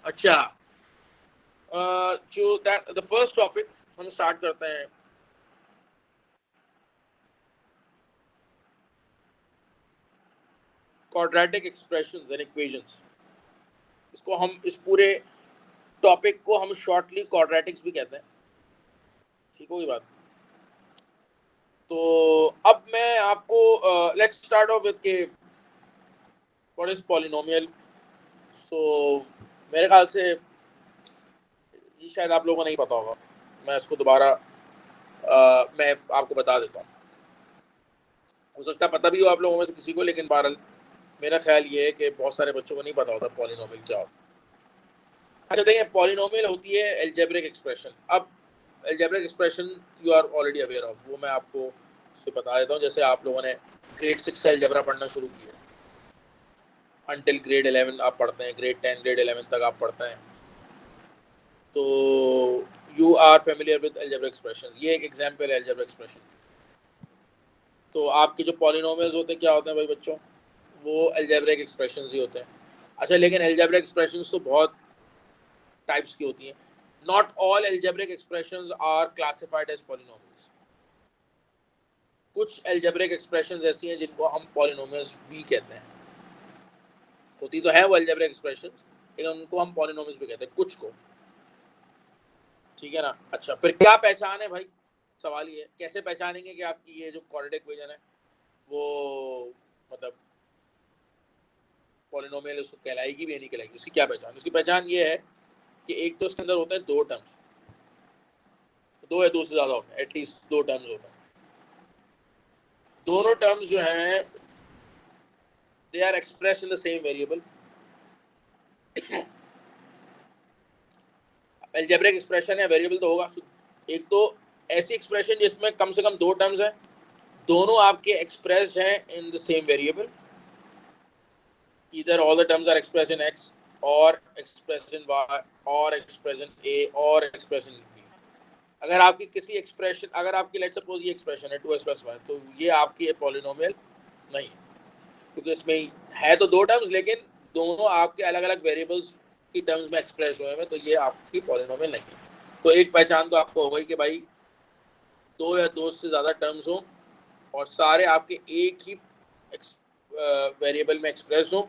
अच्छा, जो that the first topic हम स्टार्ट करते हैं। क्वाड्रेटिक एक्सप्रेशंस एंड इक्वेशंस, इसको हम इस पूरे टॉपिक को हम शॉर्टली क्वाड्रेटिक्स भी कहते हैं। ठीक होगी बात। तो अब मैं आपको लेट्स स्टार्ट ऑफ विद के व्हाट इज पॉलिनोमियल। सो मेरे ख्याल से ये शायद आप लोगों को नहीं पता होगा, मैं इसको दोबारा मैं आपको बता देता हूँ। हो सकता है पता भी हो आप लोगों में से किसी को, लेकिन बहरहाल मेरा ख्याल ये है कि बहुत सारे बच्चों को नहीं पता होता पॉलिनोमियल क्या होता है। अच्छा देखिए, पॉलिनोमियल होती है एल्जेब्रिक एक्सप्रेशन। अब algebraic expression you are already aware of, वो मैं आपको उससे बता देता हूँ। जैसे आप लोगों ने ग्रेड 6 से एल्जेब्रा पढ़ना शुरू किया, अंटिल ग्रेड 11 आप पढ़ते हैं, ग्रेड 10 ग्रेड 11 तक आप पढ़ते हैं, तो you are familiar with algebraic expression. ये एक एग्जाम्पल है एल्जेब्रिक एक्सप्रेशन। तो आपके जो पॉलिनोमियल्स होते हैं क्या होते हैं भाई बच्चों, वो एल्जेब्रिक एक्सप्रेशंस ही होते हैं। अच्छा, लेकिन एल्जेब्रिक एक्सप्रेशंस तो बहुत टाइप्स की होती हैं। Not all algebraic expressions are classified as polynomials. कुछ एल्जेब्रिक एक्सप्रेशंस ऐसी हैं जिनको हम पॉलिनोमियल्स भी कहते हैं। होती तो है वो एल्जेब्रिक एक्सप्रेशंस, लेकिन उनको हम पॉलिनोमियल्स भी कहते हैं कुछ को। ठीक है ना। अच्छा, फिर क्या पहचान है भाई, सवाल ये है कैसे पहचानेंगे कि आपकी ये जो क्वाड्रेटिक इक्वेशन है वो मतलब पॉलिनोमियल उसको कहलाएगी भी या नहीं कहलाएगी। उसकी क्या पहचान, उसकी पहचान ये है कि एक तो उसके अंदर होते हैं दो टर्म्स, दो या दो से ज्यादा होते हैं, एटलीस्ट दो टर्म्स होते हैं। दोनों टर्म्स जो हैं they are expressed in the same variable. Algebraic expression है, वेरिएबल तो होगा। एक तो ऐसी एक्सप्रेशन जिसमें कम से कम दो टर्म्स हैं, दोनों आपके एक्सप्रेस्ड हैं इन the same variable. either all the terms are expressed in x or expressed in y or expressed in a or expressed in b। अगर आपकी किसी एक्सप्रेशन, अगर आपकी लेट्स सपोज ये एक्सप्रेशन है 2x+y, तो ये आपकी पॉलिनोमियल नहीं है, क्योंकि इसमें है तो दो टर्म्स लेकिन दोनों आपके अलग अलग वेरिएबल्स की टर्म्स में एक्सप्रेस हुए हैं, तो ये आपकी पॉलिनोमियल नहीं है। तो एक पहचान तो आपको हो गई कि भाई दो या दो से ज़्यादा टर्म्स हो और सारे आपके एक ही वेरिएबल में एक्सप्रेस हो,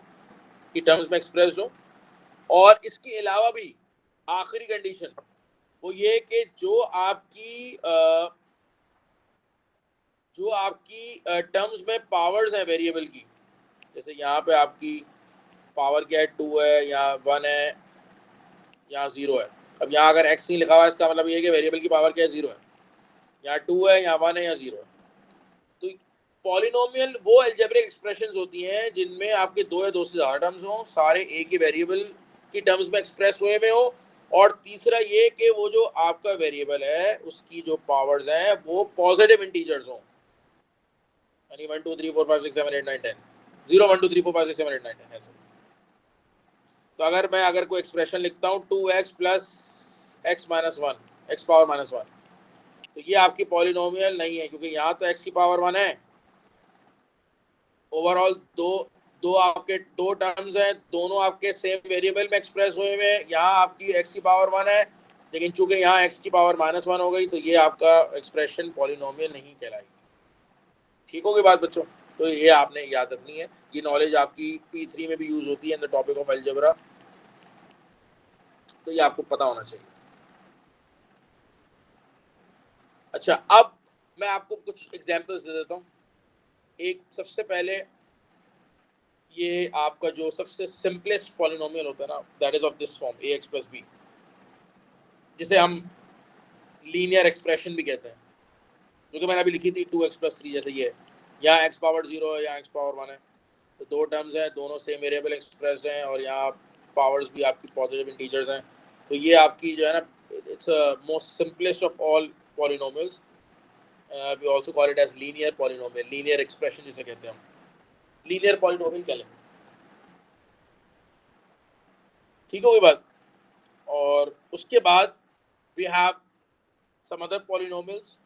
की टर्म्स में एक्सप्रेस हो। और इसके अलावा भी आखिरी कंडीशन वो ये कि जो आपकी टर्म्स में पावर्स हैं वेरिएबल की, जैसे यहाँ पे आपकी पावर क्या है, 2 है, यहाँ 1 है, यहाँ 0 है। अब यहाँ अगर x नहीं लिखा हुआ है इसका मतलब ये है कि वेरिएबल की पावर क्या है, 0 है। यहाँ 2 है, यहाँ 1 है, यहाँ 0 है। तो पॉलिनोमियल वो अलजेब्रिक एक्सप्रेशंस होती हैं जिनमें आपके दो या दो से ज़्यादा टर्म्स हों, सारे एक ही वेरिएबल की टर्म्स में एक्सप्रेस हुए में हो, और तीसरा ये कि वो जो आपका वेरिएबल है उसकी जो पावर्स हैं वो पॉजिटिव इंटीजर्स हों, यानी 1 2 3 4 5 6 7 8 9 10, 0 1 2 3 4 5 6 7 8 9 10 ऐसे। तो अगर कोई एक्सप्रेशन लिखता हूँ 2x plus x minus one, x power minus one, तो ये आपकी पॉलिनोमियल नहीं है, क्योंकि यहाँ तो x की पावर 1 है। ओवरऑल दो दो आपके दो टर्म्स हैं, दोनों आपके सेम वेरिएबल में एक्सप्रेस हुए हैं। यहाँ आपकी x की पावर 1 है, लेकिन चूंकि यहाँ x की पावर -1 हो गई, तो ये आपका एक्सप्रेशन पॉलिनोमियल नहीं कहलाएगी। ठीक होगी बात बच्चों। तो ये आपने याद रखनी है, ये नॉलेज आपकी P3 में भी यूज होती है in the topic of algebra, तो ये आपको पता होना चाहिए। अच्छा, अब मैं आपको कुछ एग्जांपल्स दे देता हूँ। एक सबसे पहले ये आपका जो सबसे सिंपलेस्ट पॉलिनोमियल होता है ना, that is of this form ax plus b, जिसे हम लीनियर एक्सप्रेशन भी कहते हैं, जो कि मैंने अभी लिखी थी 2x+3। जैसे ये यहाँ x पावर 0 है, यहाँ x पावर 1 है, तो दो टर्म्स हैं, दोनों सेम वेरिएबल एक्सप्रेस्ड हैं, और यहाँ पावर्स भी आपकी पॉजिटिव इंटीजर्स हैं। तो ये आपकी जो है ना, it's most simplest of all polynomials. We also call it as linear polynomial, linear expression जिसे कहते हैं हम, लीनियर पॉलिनोमियल कह लें। ठीक होगी बात। और उसके बाद we have some other polynomials.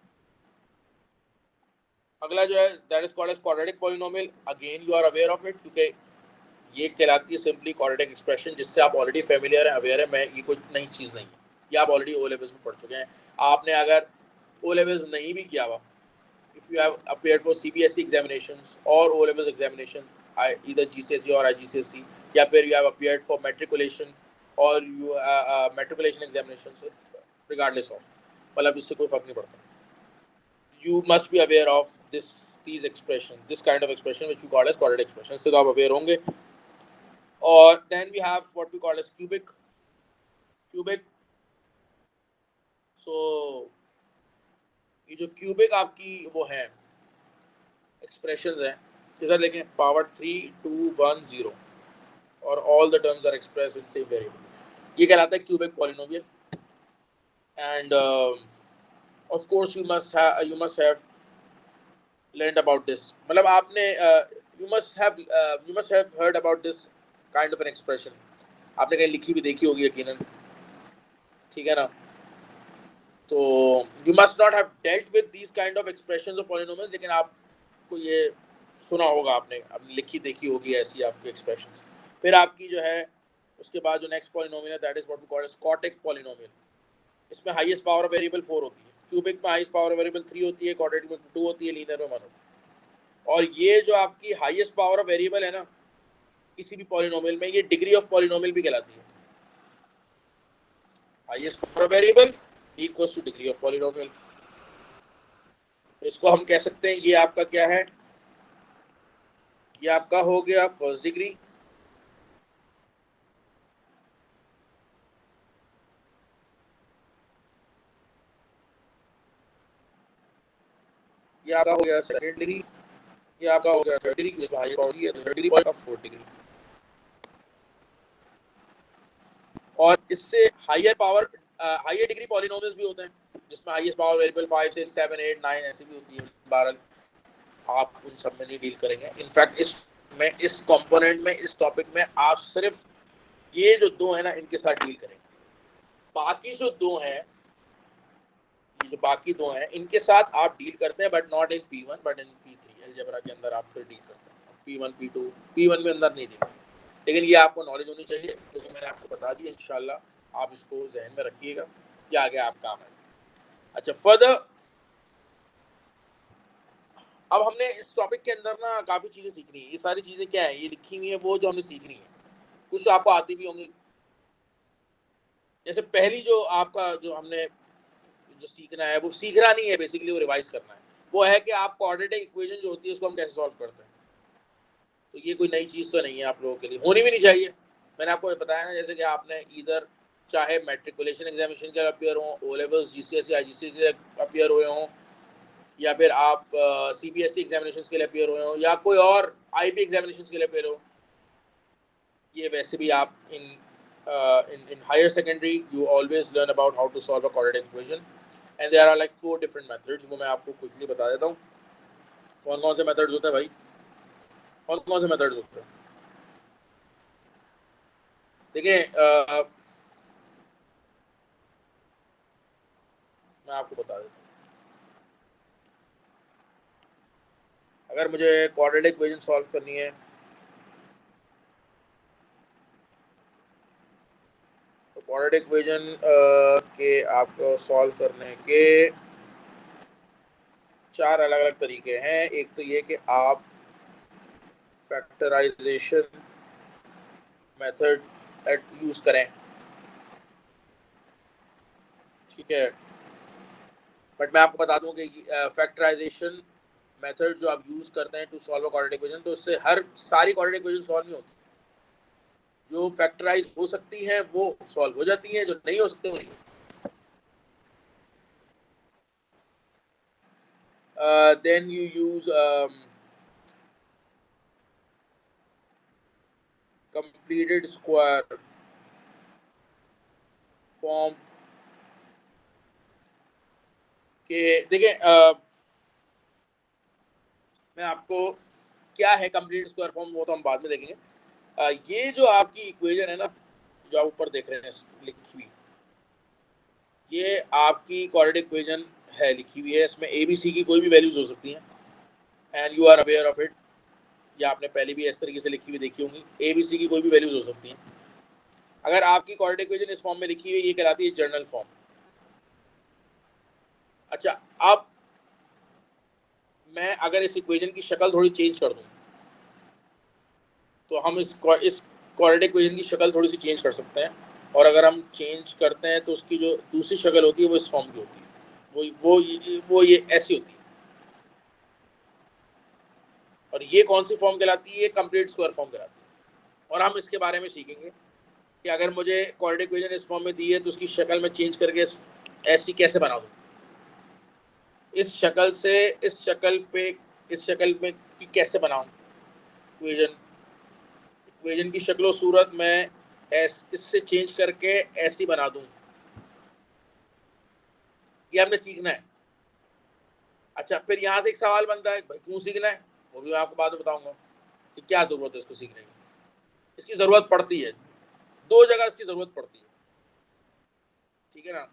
अगला जो है that is called as quadratic polynomial. Again you are aware of it, क्योंकि ये कहलाती है सिंपली क्वाड्रेटिक एक्सप्रेशन, जिससे आप ऑलरेडी फेमिलियर हैं, अवेयर है। मैं ये कोई नई चीज़ नहीं है, ये आप ऑलरेडी ओ लेवल्स में पढ़ चुके हैं। आपने अगर ओ लेवल्स नहीं भी किया हुआ, if you have appeared for CBSE examinations or O levels examination, either GCSE or IGCSE, या फिर you have appeared for matriculation or you matriculation examinations, regardless of, मतलब इससे कोई फर्क नहीं पड़ता। You must be aware of these expression, this kind of expression which we call as quadratic expression, इससे तो आप aware होंगे। और then we have what we call as cubic. So ये जो cubic आपकी वो है expressions हैं, इधर देखें, power 3 2 1 0 और all the terms are expressed in same variable, ये कहलाता है cubic polynomial। and of course you must have learned about this, मतलब आपने you must have heard about this kind of an expression, आपने कहीं लिखी भी देखी होगी यकीनन, ठीक है ना। तो you must not have dealt with these kind of expressions of polynomials, लेकिन आपको ये सुना होगा, आपने लिखी देखी होगी ऐसी आपकी expressions। फिर आपकी जो है उसके बाद जो नेक्स्ट पॉलिनोमियल है, that is what we call as quadratic polynomial. इसमें हाईएस्ट पावर ऑफ वेरिएबल 4 होती है, क्यूबिक में हाईएस्ट पावर ऑफ वेरिएबल 3 होती है, क्वाड्रेटिक में 2 होती है, लीनियर में 1 होती है। और ये जो आपकी हाईएस्ट पावर ऑफ वेरिएबल है ना किसी भी पॉलिनोमियल में, ये डिग्री ऑफ पॉलिनोमियल भी कहलाती है। Highest power of variable equals two degree of polynomial. इसको हम कह सकते हैं, ये आपका क्या है, ये आपका हो गया फर्स्ट डिग्री, ये आपका हो गया सेकंड डिग्री, ये आपका हो गया थर्ड डिग्री, इसमें हाईएस्ट पावर है थर्ड डिग्री और फोर्थ डिग्री। और इससे higher power higher degree polynomials भी होते हैं जिसमें हाईएस्ट पावर वेरिएबल 5 6 7 8 9 ऐसे भी होती है। 12 आप उन सब में नहीं डील करेंगे। इनफैक्ट इस कंपोनेंट में, इस टॉपिक में आप सिर्फ ये जो दो है ना इनके साथ डील करेंगे। बाकी जो दो हैं, ये जो बाकी दो हैं इनके साथ आप डील करते हैं, but not in P1 but in P3 algebra के अंदर आप फिर डील करते हैं। P1 P2 P1 में अंदर नहीं डील, लेकिन ये आपको नॉलेज होनी चाहिए क्योंकि मैंने आपको बता दिया। इंशाल्लाह आप इसको जहन में रखिएगा, ये आगे आप काम है। अच्छा, फर्दर अब हमने इस टॉपिक के अंदर ना काफ़ी चीज़ें सीखनी है। ये सारी चीज़ें क्या है, ये लिखी हुई है वो जो हमने सीखनी है, कुछ आपको आती भी होंगी। जैसे पहली जो आपका जो हमने जो सीखना है वो सीखना नहीं है, बेसिकली वो रिवाइज करना है। वो है कि आप क्वाड्रेटिक इक्वेशन जो होती है उसको हम कैसे सॉल्व करते हैं। तो ये कोई नई चीज़ तो नहीं है, आप लोगों के लिए होनी भी नहीं चाहिए। मैंने आपको बताया ना, जैसे कि आपने इधर चाहे मैट्रिकुलेशन एग्जामिनेशन के लिए अपियर हों, ओ लेवल्स GCSE IGCSE के लिए अपियर हुए हों, या फिर आप CBSE एग्जामिनेशन के लिए अपियर हुए हों, या कोई और IB एग्जामिनेशन के लिए अपियर हो, ये वैसे भी आप in higher secondary you always learn about how to solve a quadratic equation and there are like 4 different methods। वो मैं आपको क्विकली बता देता हूँ कौन कौन से मेथड्स होते हैं भाई, कौन कौन से मेथड्स होते हैं। देखिए मैं आपको बता देता हूँ। अगर मुझे क्वाड्रेटिक इक्वेशन सॉल्व करनी है तो क्वाड्रेटिक इक्वेशन के आपको सॉल्व करने के 4 अलग अलग तरीके हैं। एक तो ये कि आप फैक्टराइजेशन मेथड यूज़ करें, ठीक है। बट मैं आपको बता दूं कि फैक्टराइजेशन मेथड जो आप यूज़ करते हैं to solve a quadratic equation, तो उससे सारी क्वाड्रेटिक इक्वेशन सॉल्व नहीं होती। जो फैक्टराइज हो सकती हैं वो सॉल्व हो जाती हैं, जो नहीं हो सकते वो नहीं। then you use completed square form के देखिए मैं आपको क्या है कंप्लीट स्क्वायर फॉर्म वो तो हम बाद में देखेंगे। ये जो आपकी इक्वेशन है ना जो आप ऊपर देख रहे हैं लिखी हुई, ये आपकी क्वाड्रेटिक इक्वेशन है, लिखी हुई है। इसमें ABC की कोई भी वैल्यूज हो सकती हैं and you are aware of it. या आपने पहले भी इस तरीके से लिखी हुई देखी होंगी। ए बी सी की कोई भी वैल्यूज हो सकती हैं। अगर आपकी क्वाड्रेटिक इक्वेशन इस फॉर्म में लिखी हुई, ये कहलाती है जर्नल फॉर्म। अच्छा, अब मैं अगर इस इक्वेशन की शक्ल थोड़ी चेंज कर दूं, तो हम इस क्वाड्रेटिक इक्वेशन की शक्ल थोड़ी सी चेंज कर सकते हैं। और अगर हम चेंज करते हैं तो उसकी जो दूसरी शक्ल होती है वो इस फॉर्म की होती है। वो ये ऐसी होती है। और ये कौन सी फॉर्म कहलाती है? ये कंप्लीट स्क्वायर फॉर्म कहलाती है। और हम इसके बारे में सीखेंगे कि अगर मुझे क्वाड्रेटिक इक्वेशन इस फॉर्म में दी है तो उसकी शक्ल में चेंज करके ऐसी कैसे बना दूं। इस शक्ल से इस शक्ल में की कैसे बनाऊं इक्वेशन। इक्वेशन की शक्ल सूरत में इससे चेंज करके ऐसी बना दूं, ये हमने सीखना है। अच्छा, फिर यहाँ से एक सवाल बनता है, भाई क्यों सीखना है? वो भी मैं आपको बाद में बताऊंगा कि क्या जरूरत है इसको सीखने की। इसकी जरूरत पड़ती है, दो जगह इसकी जरूरत पड़ती है, ठीक है ना।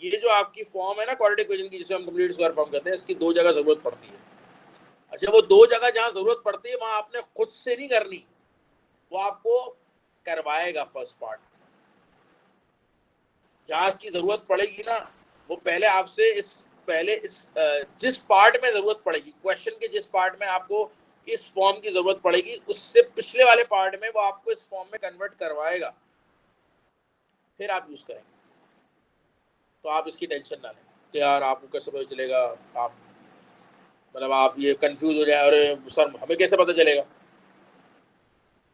ये जो आपकी फॉर्म है ना क्वाड्रेटिक इक्वेशन की, जिसे हम कंप्लीट स्क्वायर फॉर्म कहते हैं, इसकी दो जगह जरूरत पड़ती है। अच्छा, वो दो जगह जहाँ जरूरत पड़ती है वहां आपने खुद से नहीं करनी, वो आपको करवाएगा फर्स्ट पार्ट। जहां इसकी जरूरत पड़ेगी ना, वो पहले आपसे जिस पार्ट में जरूरत पड़ेगी, क्वेश्चन के जिस पार्ट में आपको इस फॉर्म की जरूरत पड़ेगी, उससे पिछले वाले पार्ट में वो आपको इस फॉर्म में कन्वर्ट करवाएगा, फिर आप यूज करेंगे। तो आप इसकी टेंशन ना लें कि यार आपको कैसे पता चलेगा, आप मतलब आप ये कंफ्यूज हो जाए, अरे सर हमें कैसे पता चलेगा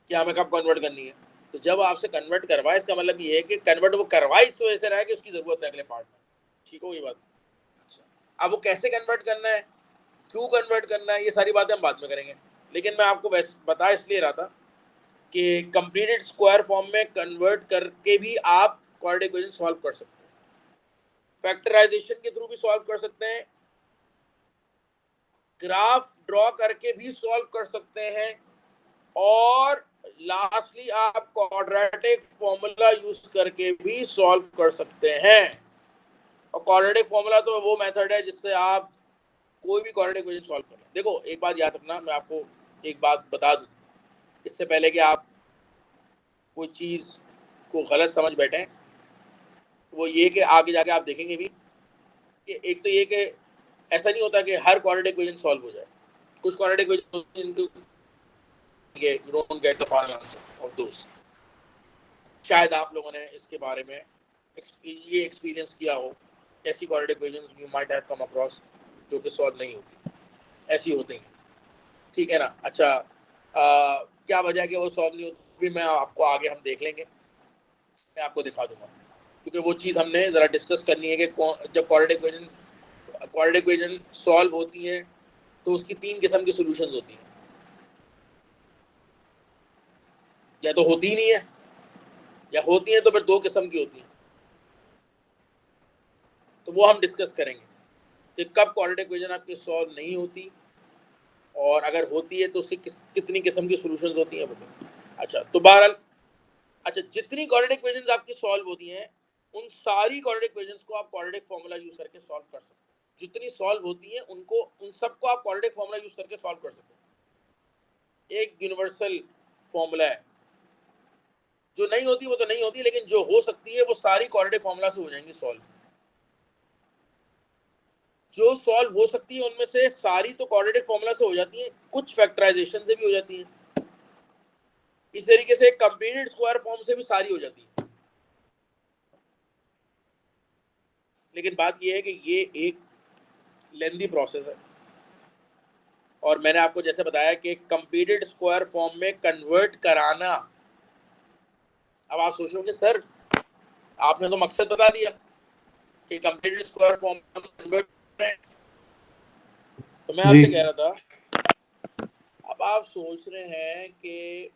कि हमें कब कन्वर्ट करनी है। तो जब आपसे कन्वर्ट करवाए, इसका मतलब ये है कि कन्वर्ट वो करवाए इस वजह से रहा है कि उसकी जरूरत है अगले पार्ट में। ठीक हो ये बात? अच्छा, अब वो कैसे कन्वर्ट करना है, क्यों कन्वर्ट करना है, ये सारी बातें हम बाद में करेंगे। लेकिन मैं आपको बता इसलिए रहा था कि कंप्लीटेड स्क्वायर फॉर्म में कन्वर्ट करके भी आप क्वाड्रेटिक इक्वेशन सॉल्व कर सकते हैं, फैक्टराइजेशन के थ्रू भी सॉल्व कर सकते हैं, ग्राफ ड्रॉ करके भी सॉल्व कर सकते हैं, और लास्टली आप क्वाड्रेटिक फॉर्मूला यूज करके भी सॉल्व कर सकते हैं। और क्वाड्रेटिक फॉर्मूला तो वो मेथड है जिससे आप कोई भी क्वाड्रेटिक इक्वेशन सॉल्व कर लें। देखो एक बात याद रखना, मैं आपको एक बात बता दूं इससे पहले कि आप कोई चीज को गलत समझ बैठे, वो ये कि आगे जाके आप देखेंगे भी कि एक तो ये कि ऐसा नहीं होता कि हर क्वाड्रेटिक इक्वेशन सॉल्व हो जाए। कुछ quadratic equation you don't get the final answer of those। शायद आप लोगों ने इसके बारे में ये एक्सपीरियंस किया हो, ऐसी quadratic equations you might have come across जो कि सॉल्व नहीं होती, ऐसी होती हैं, ठीक है ना। अच्छा, क्या वजह कि वो सॉल्व नहीं होती भी मैं आपको आगे हम देख लेंगे, मैं आपको दिखा दूंगा, क्योंकि वो चीज़ हमने ज़रा डिस्कस करनी है कि जब क्वाड्रेटिक इक्वेशन सॉल्व होती हैं तो उसकी तीन किस्म की सॉल्यूशंस होती हैं, या तो होती ही नहीं है, या होती हैं तो फिर दो किस्म की होती हैं। तो वो हम डिस्कस करेंगे कि कब क्वाड्रेटिक इक्वेशन आपकी सॉल्व नहीं होती, और अगर होती है तो उसकी कितनी किस्म की सॉल्यूशंस होती हैं वो। अच्छा, तो बहरहाल, अच्छा जितनी क्वाड्रेटिक इक्वेशंस आपकी सॉल्व होती हैं, उन सारी क्वाड्रेटिक इक्वेशंस को आप क्वाड्रेटिक फार्मूला यूज करके सॉल्व कर सकते हैं। जितनी सॉल्व होती हैं उन सबको आप क्वाड्रेटिक फार्मूला यूज करके सॉल्व कर सकते हैं। एक यूनिवर्सल फार्मूला है, जो नहीं होती वो तो नहीं होती, लेकिन जो हो सकती है वो सारी क्वाड्रेटिक फार्मूला से हो जाएंगी सॉल्व। जो सॉल्व हो सकती है उनमें से सारी तो क्वाड्रेटिक फार्मूला से हो जाती है, कुछ फैक्टराइजेशन से भी हो जाती है। इस तरीके से कंप्लीटेड स्क्वायर फॉर्म से भी सारी हो जाती है। लेकिन बात यह है कि ये एक लेंदी प्रोसेस है, और मैंने आपको जैसे बताया कि कंप्लीटेड स्क्वायर फॉर्म में कन्वर्ट कराना। अब आप सोच रहे हो सर आपने तो मकसद बता दिया कि कंप्लीटेड स्क्वायर फॉर्म में कन्वर्ट करें, तो मैं आपसे कह रहा था, अब आप सोच रहे हैं कि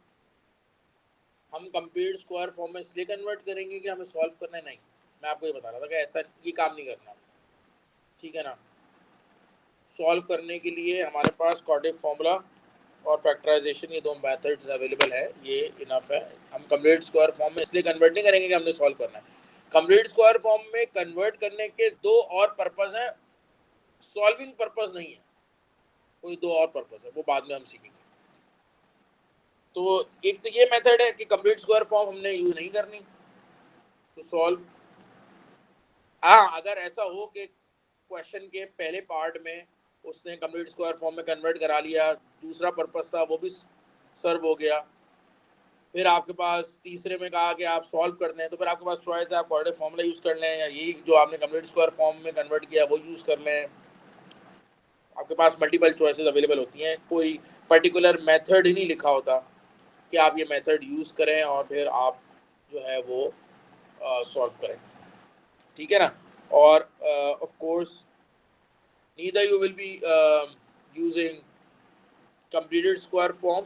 हम कंप्लीट स्क्वायर फॉर्म में इसलिए कन्वर्ट करेंगे कि हमें सॉल्व करना है। नहीं, मैं आपको ये बता रहा था कि ऐसा ये काम नहीं करना, ठीक है ना। सॉल्व करने के लिए हमारे पास क्वाड्रेटिक फार्मूला और फैक्टराइजेशन, ये दो मेथड्स अवेलेबल है, ये इनफ है। हम कंप्लीट स्क्वायर फॉर्म में इसलिए कन्वर्ट नहीं करेंगे कि हमने सॉल्व करना है। कंप्लीट स्क्वायर फॉर्म में कन्वर्ट करने के दो और पर्पस है, सॉल्विंग पर्पस नहीं है, कोई दो और पर्पस है, वो बाद में हम सीखेंगे। तो एक तो ये मेथड है कि कंप्लीट स्क्वायर फॉर्म हमने यूज नहीं करनी टू सॉल्व। हाँ, अगर ऐसा हो कि क्वेश्चन के पहले पार्ट में उसने कंप्लीट स्क्वायर फॉर्म में कन्वर्ट करा लिया, दूसरा पर्पस था वो भी सर्व हो गया, फिर आपके पास तीसरे में कहा कि आप सॉल्व करते हैं, तो फिर आपके पास चॉइस है, आप क्वाड्रेटिक फॉर्मूला यूज़ कर लें या यही जो आपने कंप्लीट स्क्वायर फॉर्म में कन्वर्ट किया वो यूज़ कर लें। आपके पास मल्टीपल चॉइसेस अवेलेबल होती हैं, कोई पर्टिकुलर मेथड ही नहीं लिखा होता कि आप ये मेथड यूज़ करें और फिर आप जो है वो सॉल्व करें, ठीक है ना। और of course neither you will be using completed square form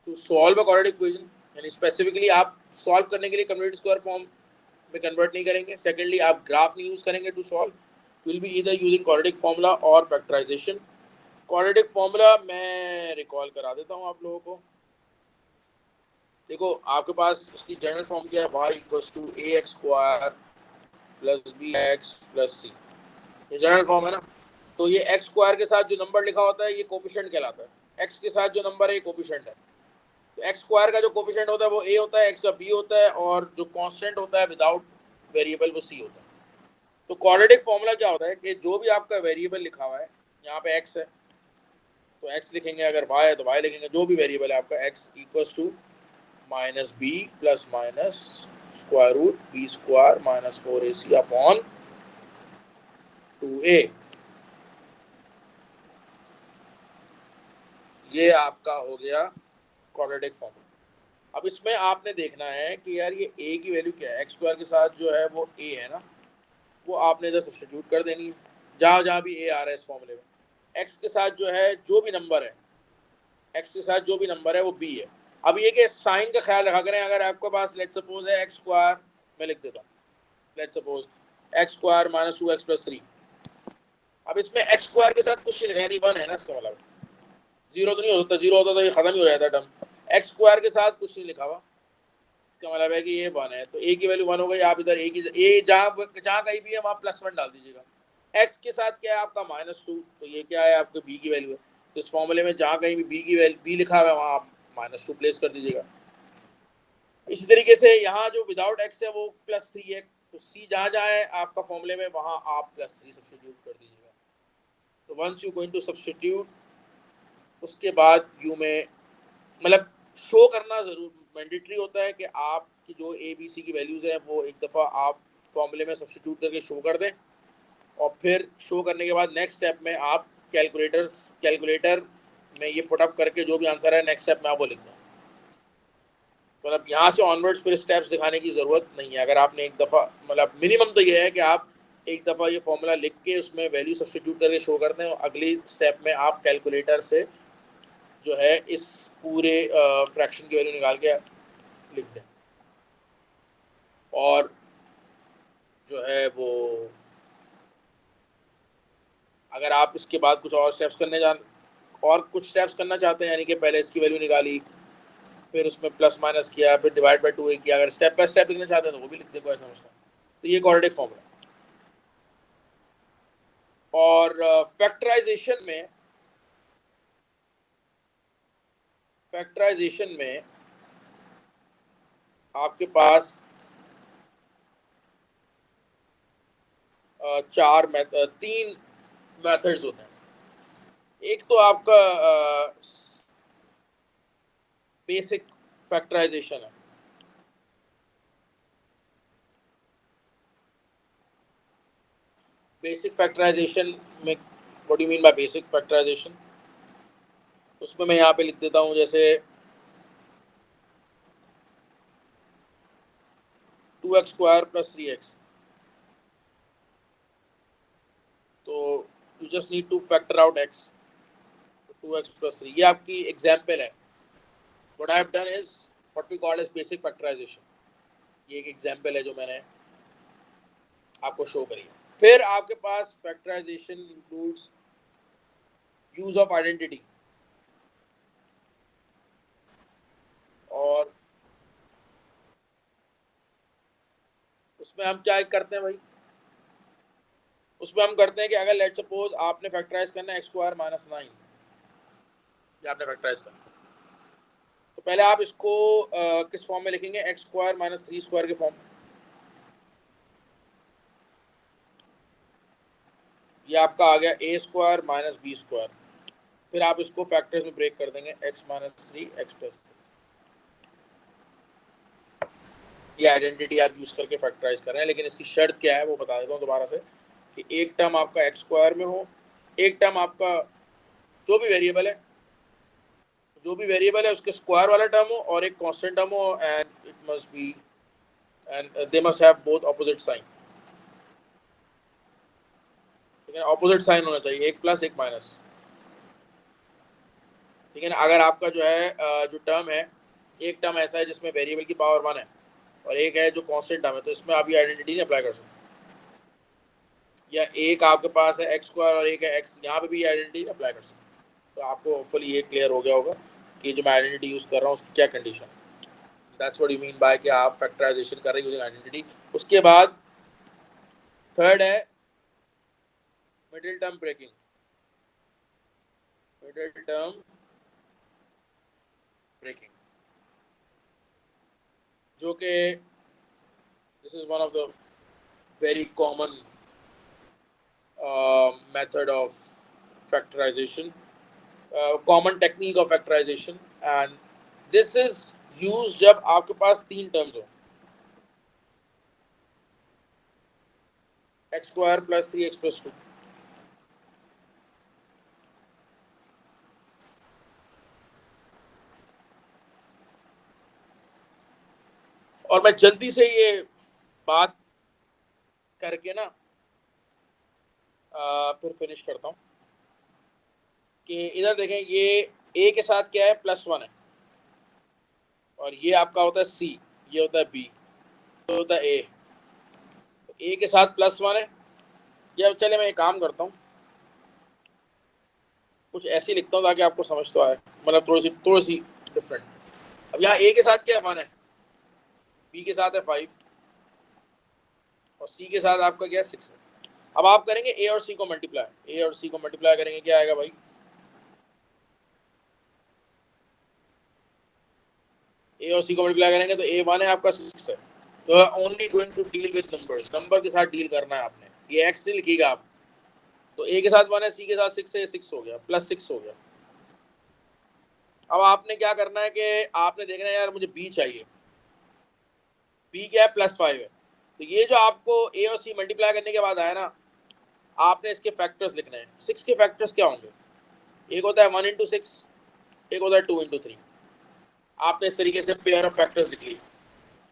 to solve a quadratic equation, यानी स्पेसिफिकली आप सॉल्व करने के लिए कंप्लीट स्क्वायर फॉर्म में कन्वर्ट नहीं करेंगे। सेकेंडली आप ग्राफ नहीं यूज करेंगे to solve, will be either using quadratic formula और फैक्टराइजेशन। क्वाड्रेटिक फॉर्मूला मैं रिकॉल करा देता हूँ आप लोगों को। देखो आपके पास इसकी जनरल फॉर्म क्या है, y equals to a x square plus b x plus c, ये जनरल फॉर्म है ना। तो ये एक्स स्क्वायर के साथ जो नंबर लिखा होता है ये कोफिशिएंट कहलाता है, एक्स के साथ जो नंबर है ये कोफिशिएंट है। तो एक्स स्क्वायर का जो कोफिशिएंट होता है वो ए होता है, एक्स का बी होता है, और जो कांस्टेंट होता है विदाउट वेरिएबल वो सी होता है। तो क्वाड्रेटिक फॉर्मूला क्या होता है कि जो भी आपका वेरिएबल लिखा हुआ है, यहाँ पे एक्स है तो एक्स लिखेंगे, अगर वाई है तो वाई लिखेंगे, जो भी वेरिएबल है आपका, x equals to minus b plus minus square root b square minus 4ac upon 2a। ये आपका हो गया क्वाड्रेटिक फॉर्मूला। अब इसमें आपने देखना है कि यार ये a की वैल्यू क्या है, एक्स स्क्वायर के साथ जो है वो a है ना, वो आपने इधर सब्स्टिट्यूट कर देनी है जहाँ जहाँ भी a आ रहा है इस फॉर्मूले में। x के साथ जो है जो भी नंबर है, x के साथ जो भी नंबर है वो b है। अब ये कि साइन का ख्याल रखा करें, अगर आपके पास लेट सपोज है एक्स स्क्वायर, मैं लिख देता हूँ let suppose x square minus 2x plus 3। अब इसमें एक्स स्क्वायर के साथ कुछ नहीं, 1 है ना, इसका मतलब जीरो तो नहीं हो सकता, जीरो होता तो ये खत्म ही हो जाता टर्म। एक्स स्क्वायर के साथ कुछ नहीं लिखा हुआ, इसका मतलब है कि ये 1 है, तो ए की वैल्यू 1 हो गई। आप इधर ए जहाँ कहीं भी है वहाँ +1 डाल दीजिएगा। एक्स के साथ क्या है आपका -2, तो ये क्या है आपके बी की वैल्यू है, तो इस फॉर्मूले में जहाँ कहीं भी बी की वैल्यू बी लिखा हुआ है वहाँ आप -2 प्लेस कर दीजिएगा। इसी तरीके से यहाँ जो विदाउट एक्स है वो +3 है, तो सी जहाँ जहाँ है आपका फॉर्मूले में वहाँ आप +3 सब्स्टिट्यूट कर दीजिएगा। तो once you going to substitute, उसके बाद यू में मतलब शो करना ज़रूर मैंडेटरी होता है कि आपकी जो ए बी सी की वैल्यूज़ हैं वो एक दफ़ा आप फॉर्मूले में सब्स्टिट्यूट करके शो कर दें, और फिर शो करने के बाद नेक्स्ट स्टेप में आप कैलकुलेटर में ये पुटअप करके जो भी आंसर है नेक्स्ट स्टेप में आप वो लिख दें। मतलब यहाँ से ऑनवर्ड्स फिर स्टेप्स दिखाने की ज़रूरत नहीं है। अगर आपने एक दफ़ा, मतलब मिनिमम तो ये है कि आप एक दफ़ा ये फॉर्मूला लिख के उसमें वैल्यू सब्स्टिट्यूट करके शो करते हैं, और अगली स्टेप में आप कैलकुलेटर से जो है इस पूरे फ्रैक्शन की वैल्यू निकाल के लिख दें। और जो है वो अगर आप इसके बाद कुछ और स्टेप्स करना चाहते हैं, यानी कि पहले इसकी वैल्यू निकाली, फिर उसमें प्लस माइनस किया, फिर डिवाइड बाय 2 किया, अगर स्टेप बाय स्टेप लिखना चाहते हैं तो वो भी लिख दे, कोई ऐसा मसला। तो ये क्वाड्रेटिक फॉर्मूला। और फैक्टराइजेशन में आपके पास तीन मेथड्स होते हैं। एक तो आपका बेसिक फैक्टराइजेशन है। बेसिक फैक्टराइजेशन में what do you mean by basic factorization, उसमें मैं यहाँ पे लिख देता हूँ जैसे 2x स्क्वायर प्लस 3x, तो you just need to factor out x, 2x plus 3, ये आपकी एग्जाम्पल है। What I have done is what we call as basic factorization. ये एक एग्जाम्पल है जो मैंने आपको शो करी है। फिर आपके पास factorisation includes use of identity, और उसमें हम क्या करते हैं भाई, उसमें हम करते हैं कि अगर लेट सपोज आपने फैक्टराइज करना है एक्स स्क्वायर माइनस 9, ये आपने फैक्टराइज करना। तो पहले आप इसको किस फॉर्म में लिखेंगे, एक्स स्क्वायर माइनस 3 स्क्वायर के फॉर्म में। ये आपका आ गया ए स्क्वायर माइनस बी स्क्वायर। फिर आप इसको फैक्टर्स में ब्रेक कर देंगे, एक्स माइनस 3 एक्स प्लस 3। ये आइडेंटिटी आप यूज करके फैक्टराइज कर रहे हैं, लेकिन इसकी शर्त क्या है वो बता देता हूँ दोबारा से, कि एक टर्म आपका एक्स स्क्वायर में हो, एक टर्म आपका जो भी वेरिएबल है, उसके स्क्वायर वाला टर्म हो, और एक कांस्टेंट टर्म हो, and it must be and they must have both opposite sign. ठीक है, ऑपोजिट साइन होना चाहिए, एक प्लस एक माइनस। ठीक है ना। अगर आपका जो है जो टर्म है, एक टर्म ऐसा है जिसमें वेरिएबल की पावर 1 है और एक है जो कांस्टेंट टर्म है, तो इसमें आप ये आइडेंटिटी नहीं अप्लाई कर सकते। या एक आपके पास है एक्स स्क्वायर और एक है एक्स, यहाँ पे भी आइडेंटिटी अप्लाई कर सकते। तो आपको होपफुली ये क्लियर हो गया होगा कि जो मैं आइडेंटिटी यूज़ कर रहा हूँ उसकी क्या कंडीशन है। That's what you mean bye कि आप फैक्टराइजेशन कर रहे हैं यूजिंग आइडेंटिटी। उसके बाद थर्ड है middle term breaking. Middle term breaking, जो कि this is one of the very common method of factorization, common technique of factorization, and this is used जब आपके पास तीन टर्म्स हो, x square plus 3 x plus 2। और मैं जल्दी से ये बात करके ना फिर फिनिश करता हूँ कि इधर देखें, ये ए के साथ क्या है, +1 है, और ये आपका होता है सी, ये होता है बी, ये होता है ए। तो ए के साथ +1 है। या चले मैं एक काम करता हूँ, कुछ ऐसे ही लिखता हूँ ताकि आपको समझ तो आए, मतलब थोड़ी सी डिफरेंट। अब यहाँ ए के साथ क्या है, 1 है, बी के साथ है 5, और सी के साथ आपका क्या है, 6 है। अब आप करेंगे ए और सी को मल्टीप्लाई, ए और सी को मल्टीप्लाई करेंगे, क्या आएगा भाई, ए और सी को मल्टीप्लाई करेंगे तो ए 1 है, आपका 6 है। तो only going to deal with numbers, number के साथ डील करना है आपने। ये एक्स से लिखिएगा आप, तो ए के साथ 1 है, सी के साथ 6 है, 6 हो गया, +6 हो गया। अब आपने क्या करना है कि आपने देखना है यार मुझे बी चाहिए, बी क्या है, +5 है। तो ये जो आपको ए और सी मल्टीप्लाई करने के बाद आया ना, आपने इसके फैक्टर्स लिखने हैं। 6 के फैक्टर्स क्या होंगे, एक होता है 1 इंटू 6, एक होता है 2 इंटू 3। आपने इस तरीके से पेयर ऑफ फैक्टर्स लिख लिए।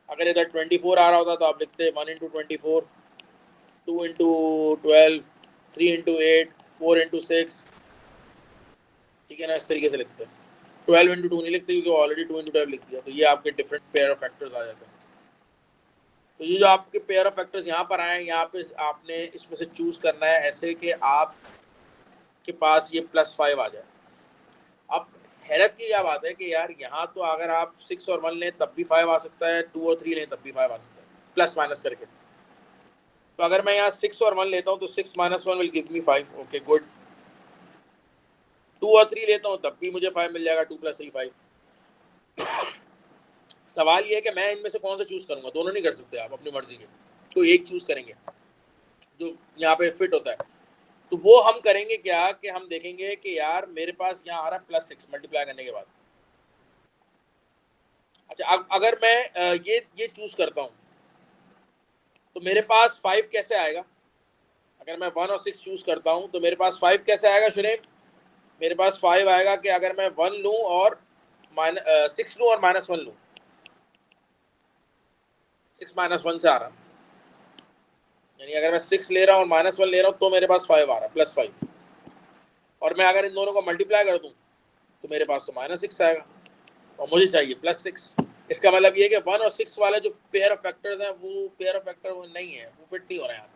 अगर इधर 24 आ रहा होता तो आप लिखते 1 इंटू 24, 2 इंटू 12, 3 इंटू 8, 4 इंटू 6। ठीक है ना, इस तरीके से लिखते हैं। 12 इंटू 2 नहीं लिखते क्योंकि ऑलरेडी 2 इंटू 12 लिख दिया। तो ये आपके डिफरेंट पेयर ऑफ फैक्टर्स आ जाते हैं। तो ये जो आपके पेयर ऑफ फैक्टर्स यहाँ पर आए हैं, यहाँ पे आपने इसमें से चूज करना है ऐसे कि आपके पास ये +5 आ जाए। अब हैरत की क्या बात है कि यार यहाँ तो अगर आप 6 और 1 लें तब भी 5 आ सकता है, 2 और 3 लें तब भी 5 आ सकता है, प्लस माइनस करके। तो अगर मैं यहाँ 6 और 1 लेता हूँ तो 6 minus 1 will give me 5। Okay good. 2 और 3 लेता हूँ तब भी मुझे 5 मिल जाएगा, 2 + 3 5। सवाल ये है कि मैं इनमें से कौन सा चूज करूंगा, दोनों नहीं कर सकते आप अपनी मर्जी के, तो एक चूज करेंगे जो यहाँ पे फिट होता है। तो वो हम करेंगे क्या कि हम देखेंगे कि यार मेरे पास यहाँ आ रहा है +6 मल्टीप्लाई करने के बाद। अच्छा, अब अगर मैं ये चूज करता हूँ तो मेरे पास 5 कैसे आएगा। अगर मैं 1 और 6 चूज करता हूँ तो मेरे पास 5 कैसे आएगा शुरेम, मेरे पास 5 आएगा कि अगर मैं 1 लूँ और 6 लूँ और -1 लूँ, 6 -1 से आ रहा, यानी अगर मैं 6 ले रहा हूँ और -1 ले रहा हूँ तो मेरे पास 5 आ रहा है, +5। और मैं अगर इन दोनों को मल्टीप्लाई कर दूँ तो मेरे पास तो -6 आएगा, और मुझे चाहिए +6। इसका मतलब ये कि 1 और 6 वाले जो पेयर ऑफ फैक्टर्स हैं वो पेयर ऑफ फैक्टर नहीं है, वो फिट नहीं हो रहा है।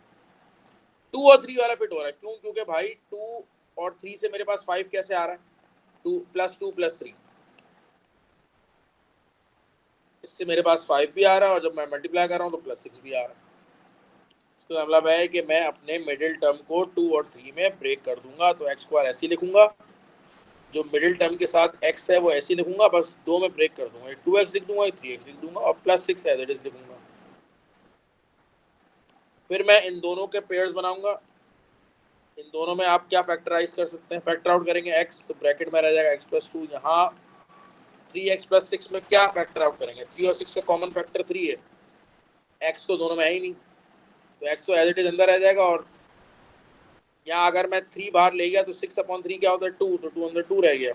2 और 3 वाला फिट हो रहा है, क्यों, क्योंकि भाई 2 और 3 से मेरे पास 5 कैसे आ रहा है, 2 + 3, इससे मेरे पास 5 भी आ रहा है, और जब मैं मल्टीप्लाई कर रहा हूँ तो +6 भी आ रहा है। इसका मतलब है कि मैं अपने मिडिल टर्म को 2 और 3 में ब्रेक कर दूंगा। तो एक्स स्क्वायर ऐसे ही लिखूंगा, जो मिडिल टर्म के साथ x है वो ऐसे ही लिखूंगा, बस दो में ब्रेक कर दूंगा, 2x लिख दूंगा, 3x लिख दूंगा और +6 एज इट इज लिखूंगा। फिर मैं इन दोनों के पेयर्स बनाऊंगा। इन दोनों में आप क्या फैक्टराइज कर सकते हैं, फैक्टर आउट करेंगे x, तो ब्रैकेट में रह जाएगा x+2। यहाँ 3x+6 में क्या फैक्टर आउट करेंगे, 3 और 6 का कॉमन फैक्टर 3 है, x तो दोनों में है ही नहीं, तो x तो एज इट इज अंदर रह जाएगा। और यहाँ अगर मैं 3 बाहर ले गया तो 6/3 क्या होता है, 2, तो 2 अंदर 2 रह गया।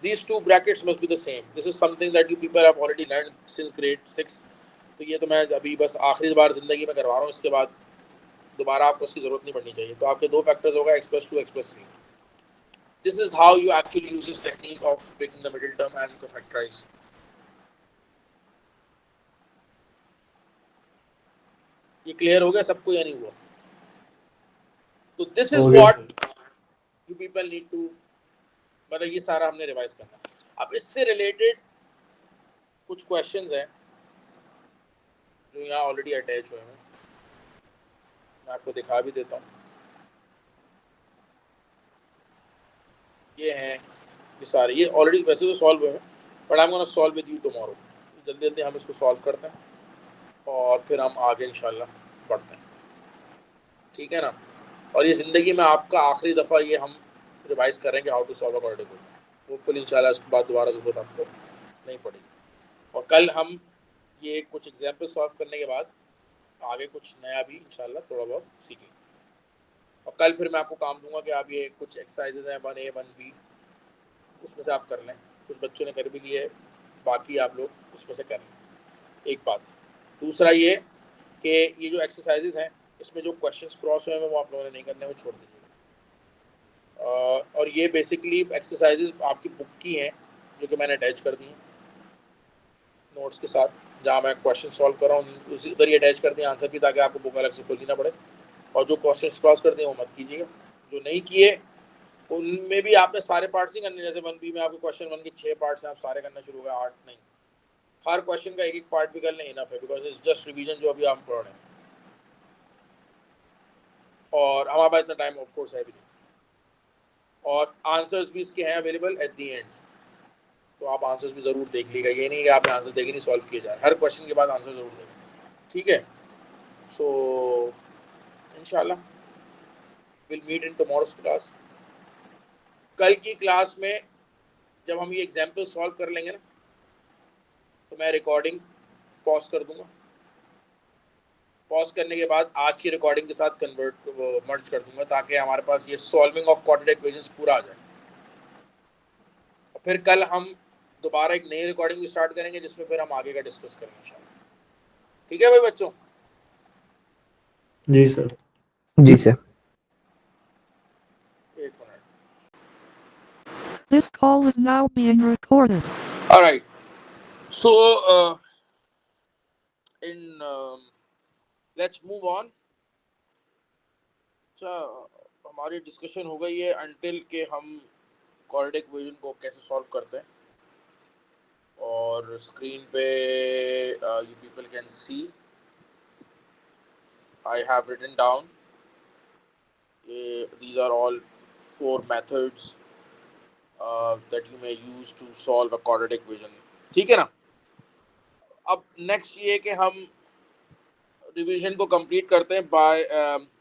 These two brackets must be the same. This is something that you people have already learned since grade 6. तो ये तो मैं अभी बस आखिरी बार ज़िंदगी में करवा रहा हूँ, इसके बाद दोबारा आपको इसकी ज़रूरत नहीं पड़नी चाहिए। तो आपके दो फैक्टर्स होगा x+2, x+3. This is how you actually use this technique of breaking the middle term and to factorize. ये क्लियर हो गया सबको या नहीं हुआ? तो this is what you people need to, मतलब ये सारा हमने रिवाइज करना है। अब इससे रिलेटेड कुछ क्वेश्चंस हैं जो यहाँ ऑलरेडी अटैच हुए हैं, मैं आपको दिखा भी देता हूँ। ये हैं, ये सारे, ये ऑलरेडी वैसे तो सॉल्व हुए हैं, but I am gonna solve with you tomorrow. जल्दी जल्दी हम इसको सॉल्व करते हैं और फिर हम आगे इंशाल्लाह बढ़ते हैं, ठीक है ना। और ये ज़िंदगी में आपका आखिरी दफ़ा ये हम रिवाइज करेंगे how to solve a quadratic equation. Hopefully इंशाल्लाह इसके बाद दोबारा ज़रूरत आपको नहीं पड़ेगी। और कल हम ये कुछ एग्जाम्पल सॉल्व करने के बाद आगे कुछ नया भी इंशाल्लाह थोड़ा बहुत सीखेंगे। और कल फिर मैं आपको काम दूंगा कि आप ये कुछ एक्सरसाइजेज हैं 1A 1B, उसमें से आप कर लें। कुछ बच्चों ने कर भी लिए, बाकी आप लोग उसमें से कर लें। एक बात। दूसरा ये कि ये जो एक्सरसाइजेज हैं इसमें जो क्वेश्चंस क्रॉस हुए हैं वो आप लोगों ने नहीं करने, वो छोड़ दीजिएगा। और ये बेसिकली एक्सरसाइजेज आपकी बुक की हैं जो कि मैंने अटैच कर दी हैं नोट्स के साथ, जहाँ मैं क्वेश्चन सॉल्व कर रहा हूँ उसी उधर ही अटैच कर दिए आंसर भी, ताकि आपको बुक अलग से खोलनी ना पड़े। और जो क्वेश्चन क्रॉस कर दिए वो मत कीजिएगा। जो नहीं किए उनमें भी आपने सारे पार्ट्स नहीं करने, जैसे 1B में आपके क्वेश्चन 1 के 6 पार्ट्स हैं, आप सारे करना शुरू हो गए, 8 नहीं, हर क्वेश्चन का एक एक पार्ट भी कर लें, इनफ है, बिकॉज इट्स जस्ट रिवीजन जो अभी हम पढ़ रहे हैं। और हमारे पास इतना टाइम ऑफ कोर्स है भी नहीं, और आंसर्स भी इसके हैं अवेलेबल एट दी एंड, तो आप आंसर्स भी ज़रूर देख लीजिएगा। ये नहीं कि आपने आंसर देखे नहीं, सॉल्व किए जा रहे, हर क्वेश्चन के बाद आंसर ज़रूर देखें, ठीक है। सो इंशाल्लाह will meet in tomorrow's class. कल की क्लास में जब हम ये एग्जाम्पल सॉल्व कर लेंगे ना, तो मैं रिकॉर्डिंग पॉज कर दूंगा। पॉज करने के बाद आज की रिकॉर्डिंग के साथ मर्ज कर दूंगा, ताकि हमारे पास ये सॉल्विंग ऑफ क्वाड्रेटिक इक्वेशंस पूरा आ जाए। और फिर कल हम दोबारा एक नई रिकॉर्डिंग भी स्टार्ट करेंगे जिसमें फिर हम आगे का डिस्कस करेंगे इंशाल्लाह। ठीक है भाई बच्चों? जी सर। जी सर। एक minute. This call is now being recorded. All right. So let's move on. अच्छा, हमारी डिस्कशन हो गई है अंटिल के हम क्वाड्रेटिक इक्वेशन को कैसे सॉल्व करते हैं। और स्क्रीन पे you people can see I have written down these are all 4 methods that you may use to solve a quadratic equation, ठीक है ना। अब नेक्स्ट ये कि हम रिवीजन को कंप्लीट करते हैं by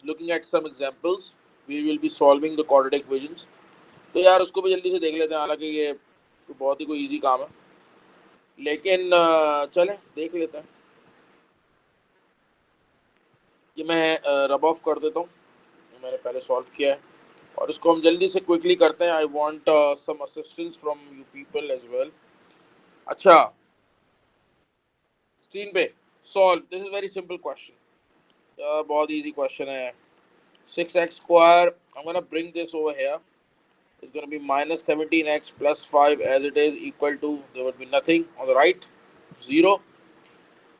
looking at some examples. We will be solving the quadratic equations. तो यार उसको भी जल्दी से देख लेते हैं, हालांकि ये तो बहुत ही कोई इजी काम है, लेकिन चलें देख लेते हैं। ये मैं रब ऑफ कर देता हूँ, मैंने पहले सॉल्व किया है, और इसको हम जल्दी से क्विकली करते हैं। I want some assistance from you people as well. अच्छा, स्क्रीन पे solve, this is very simple question, बहुत इजी क्वेश्चन है। 6x square, I'm gonna bring this over here, it's gonna be minus 17x plus 5 as it is equal to, there would be nothing on the right, 0।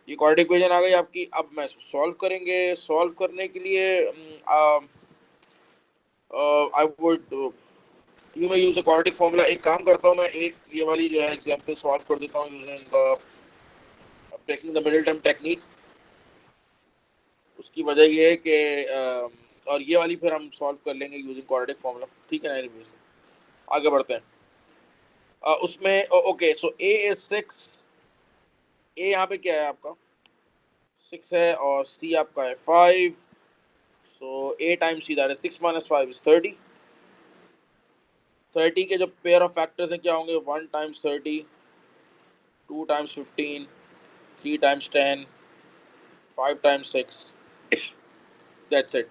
ये quadratic equation आ गई आपकी। अब मैं solve करेंगे। Solve करने के लिए आई वुड यू मैं यूज अ क्वाड्रेटिक फॉर्मूला। एक काम करता हूँ, मैं एक ये वाली जो है एग्जांपल सॉल्व कर देता हूँ using the breaking the middle term technique. उसकी वजह ये है कि और ये वाली फिर हम सॉल्व कर लेंगे यूजिंग क्वाड्रेटिक फॉर्मूला, ठीक है ना। आगे बढ़ते हैं। उसमें ओके, सो ए इज 6, ए यहाँ पे क्या है आपका 6 है और सी आपका है 5, so a times c that is 6 minus 5 is 30. 30 के जो पेयर ऑफ फैक्टर्स हैं क्या होंगे, 1 times 30, 2 times 15, 3 times 10, 5 times 6. That's it.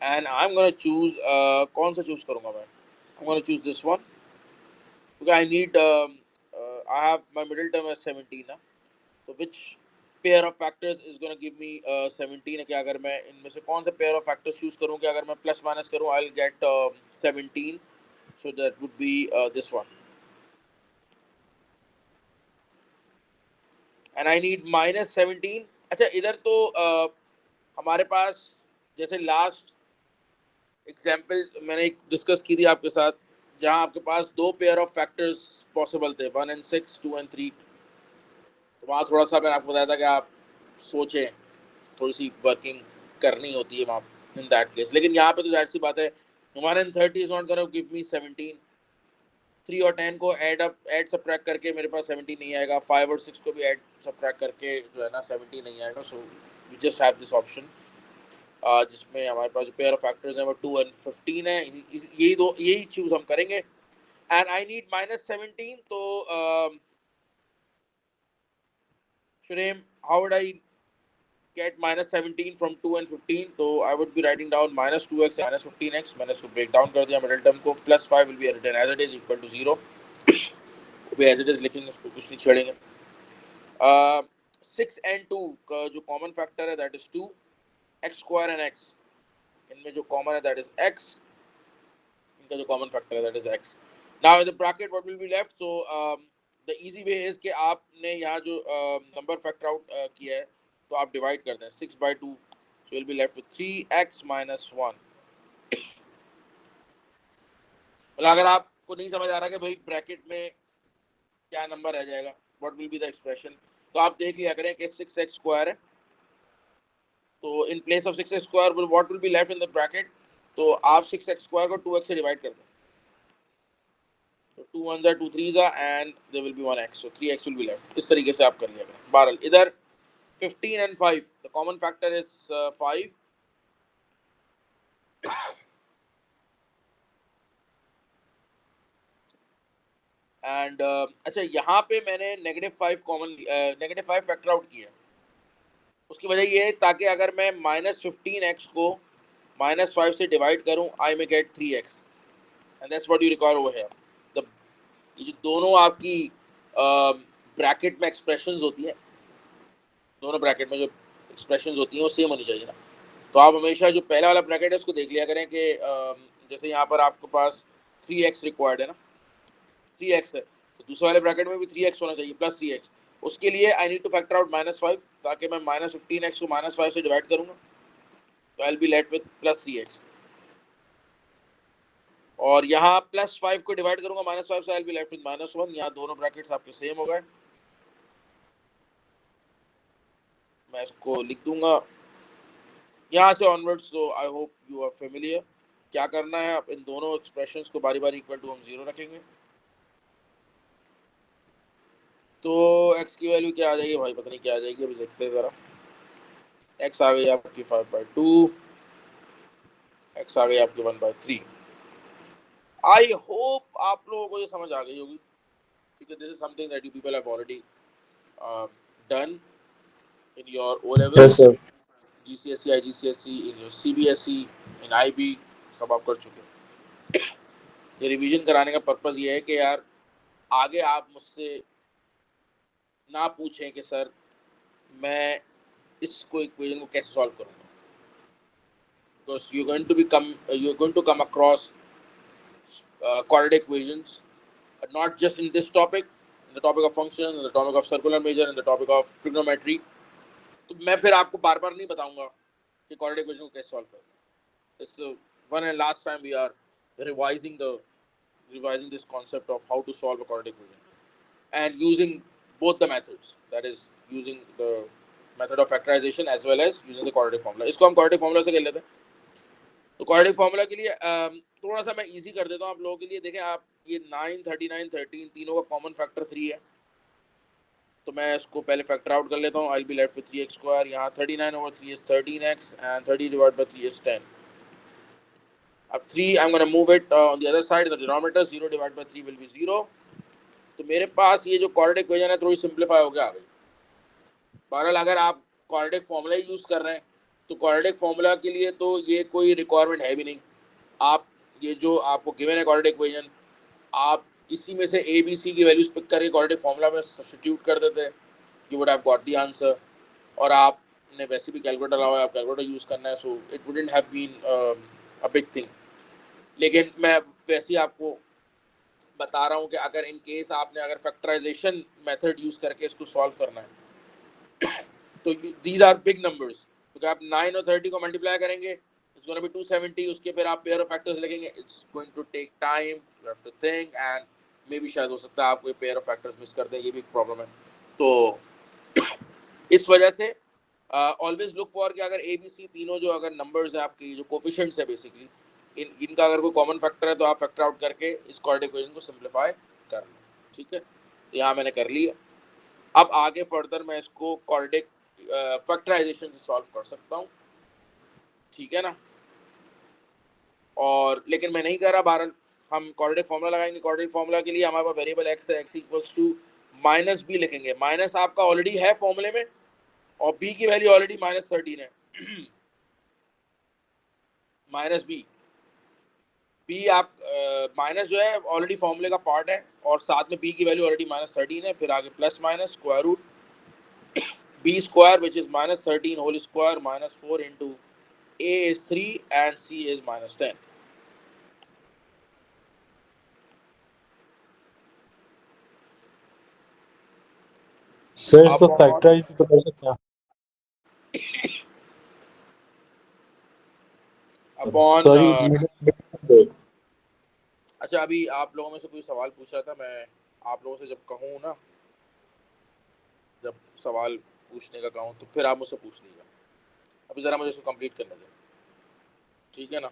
And I'm gonna choose कौन सा choose करूँगा मैं, I'm gonna choose this one because I need I have my middle term as 17 ना, तो which pair of factors is gonna give me 17 है कि अगर मैं इनमें से कौन सा pair of factors choose करूँ कि अगर मैं plus minus करूँ I'll get 17, so that would be this one. And I need minus 17. अच्छा इधर तो हमारे पास जैसे लास्ट एग्जाम्पल मैंने डिस्कस की थी आपके साथ, जहां आपके पास दो पेयर ऑफ फैक्टर्स पॉसिबल थे, 1 and 6, 2 and 3, तो वहाँ थोड़ा सा मैंने आपको बताया था कि आप सोचें, थोड़ी सी वर्किंग करनी होती है वहाँ इन दैट केस। लेकिन यहाँ पे तो जाहिर सी बात है 1 and 30 is not gonna give me 17, 3 और 10 को ऐड सब्ट्रैक्ट करके मेरे पास 17 नहीं आएगा, 5 और 6 को भी ऐड सब्ट्रैक्ट करके जो है ना 17 नहीं आएगा। So we just have this option जिसमें हमारे पास जो पेयर ऑफ फैक्टर्स हैं वो 2 and 15 है, यही चूज हम करेंगे। एंड आई नीड minus 17, तो Shurem, how would I get minus 17 from 2 and 15? तो I would be writing down minus 2x minus 15x, मैंने इसको ब्रेक डाउन कर दिया मिडिल टर्म को, plus 5 will be written as it is equal to 0, भी as it is लिखेंगे, उसको कुछ नहीं छेड़ेंगे। 6 and 2 का जो कॉमन फैक्टर है that is 2, x square and x, इनमें जो कॉमन है दैट इज x, इनका जो कॉमन फैक्टर है that is x. Now in the bracket what will be left, so the easy way is कि आपने यहाँ जो नंबर फैक्टर आउट किया है तो आप डिवाइड कर दें 6/2, so will be left with 3x minus 1. मतलब अगर आपको नहीं समझ आ रहा कि भाई ब्रैकेट में क्या नंबर रह जाएगा, what will be the expression, तो आप देख लिया करें कि 6x स्क्वायर है, तो इन place of 6x square what will be left in the bracket, तो आप 6x स्क्वायर को 2x से डिवाइड कर दें, तो 2 1s are 2 3s are and there will be 1x, so 3x will be left. इस तरीके से आप कर लिया करें। बहरहाल इधर 15 and 5, the common factor is 5, and अच्छा यहाँ पे मैंने -5 फैक्टर आउट किया, उसकी वजह ये है ताकि अगर मैं -15x को -5 से डिवाइड करूँ I may get 3x, and that's what you require over here. ये जो दोनों आपकी ब्रैकेट में एक्सप्रेशंस होती हैं, दोनों ब्रैकेट में जो एक्सप्रेशंस होती हैं वो सेम होनी चाहिए ना, तो आप हमेशा जो पहला वाला ब्रैकेट है उसको देख लिया करें कि जैसे यहाँ पर आपके पास 3x रिक्वायर्ड है ना, 3x है, तो दूसरे वाले ब्रैकेट में भी 3x होना चाहिए प्लस 3x, उसके लिए I need to factor out -5, ताकि मैं -15x को -5 से डिवाइड करूँगा तो I will be left with plus 3x, और यहाँ +5 को डिवाइड करूँगा -5 से I will be left with -1। यहाँ दोनों ब्रैकेट्स आपके सेम हो गए, मैं इसको लिख दूंगा यहाँ से ऑनवर्ड्स, तो I hope you are familiar. क्या करना है, आप इन दोनों एक्सप्रेशंस को बारी बारी इक्वल टू हम 0 रखेंगे, तो x की वैल्यू क्या आ जाएगी भाई, पता नहीं क्या आ जाएगी, अभी देखते हैं ज़रा। x आ गई आपकी 5/2, x आ गई आपकी 1/3। आई होप आप लोगों को ये समझ आ गई होगी, क्योंकि this is something that you people have already done in your O levels, Yes, sir. GCSE, IGCSE, in your CBSE, in IB, सब आप कर चुके हैं। ये रिवीजन कराने का पर्पज़ ये है कि यार आगे आप मुझसे ना पूछें कि सर मैं इसको इक्वेशन को कैसे सॉल्व करूँगा, because you going to come across quadratic equations, not just in this topic, in the topic of function, in the topic of circular measure, in the topic of trigonometry. तो मैं फिर आपको बार बार नहीं बताऊंगा कि quadratic equation को कैसे solve करें। It's one and last time we are revising this concept of how to solve a quadratic equation and using both the methods, that is using the method of factorization as well as using the quadratic formula. इसको हम quadratic formula से कर लेते हैं। तो quadratic formula के लिए थोड़ा सा मैं इजी कर देता हूँ आप लोगों के लिए। देखें आप, ये 9, 39, 13 तीनों का कॉमन फैक्टर 3 है, तो मैं इसको पहले फैक्टर आउट कर लेता हूँ। I will be left with 3x square. यहाँ 39/3 is 13x and 30 divide by 3 is 10। अब 3 आई am gonna move it on the other side, the denominator 0 divide by 3 will be 0। तो मेरे पास ये जो क्वाड्रेटिक इक्वेशन है थोड़ी सिंप्लीफाई होकर आ गई। बहरहाल अगर आप क्वाड्रेटिक फॉर्मूला यूज़ कर रहे हैं तो क्वाड्रेटिक फॉर्मूला के लिए तो ये कोई रिक्वायरमेंट है भी नहीं। आप ये जो आपको गिवन है क्वाड्रेटिक इक्वेशन, आप इसी में से ए बी सी की वैल्यूज पिक करके क्वाड्रेटिक फॉर्मूला में सब्स्टिट्यूट कर देते, you would have got the answer. और आपने वैसे भी कैलकुलेटर लाया, आप कैलकुलेटर यूज़ करना है, so it wouldn't have been a big thing. लेकिन मैं वैसे ही आपको बता रहा हूँ कि अगर इन केस आपने अगर फैक्टराइजेशन मेथड यूज़ करके इसको सॉल्व करना है तो दीज आर बिग नंबर्स। तो आप 9 और 30 को मल्टीप्लाई करेंगे, इट्स गोना बी 270। उसके फिर आप पेयर ऑफ फैक्टर्स लिखेंगे, it's going to take time, you have to think, and maybe शायद हो सकता है आपको पेयर ऑफ फैक्टर्स मिस कर दें, ये भी एक प्रॉब्लम है। तो इस वजह से ऑलवेज लुक फॉर कि अगर ए बी सी तीनों जो अगर नंबर्स हैं आपकी जो कोफिशिएंट्स है बेसिकली, इनका अगर कोई कॉमन फैक्टर है तो आप फैक्टर आउट करके इस क्वाड्रेटिक इक्वेशन को सिंप्लीफाई कर लें। ठीक है, तो यहाँ मैंने कर लिया। अब आगे फर्दर मैं इसको क्वाड्रेटिक फैक्टराइजेशन से सॉल्व कर सकता हूँ, ठीक है ना। और लेकिन मैं नहीं कर रहा, बहरहाल हम क्वाड्रेटिक फॉर्मूला लगाएंगे। क्वाड्रेटिक फॉर्मूला के लिए हमारे पास वेरिएबल एक्स है, x equals to minus b लिखेंगे। माइनस आपका ऑलरेडी है फॉर्मूले में और बी की वैल्यू ऑलरेडी -13 है। माइनस बी, बी आप माइनस जो है ऑलरेडी फॉर्मूले का पार्ट है, और साथ में बी की वैल्यू ऑलरेडी -13 है। फिर आगे plus minus square root b square which is -13 whole square -4 into a is 3 and c is -10. Sir इसको अपॉन फैक्टराइज तो कर सकते हैं। अपॉन सॉरी अच्छा, अभी आप लोगों में से कोई सवाल पूछ रहा था, मैं आप लोगों से जब कहूँ ना, जब सवाल पूछने का कहूँ तो फिर आप मुझसे पूछ लीजिएगा। अभी ज़रा मुझे इसको कंप्लीट करने दें, ठीक है ना।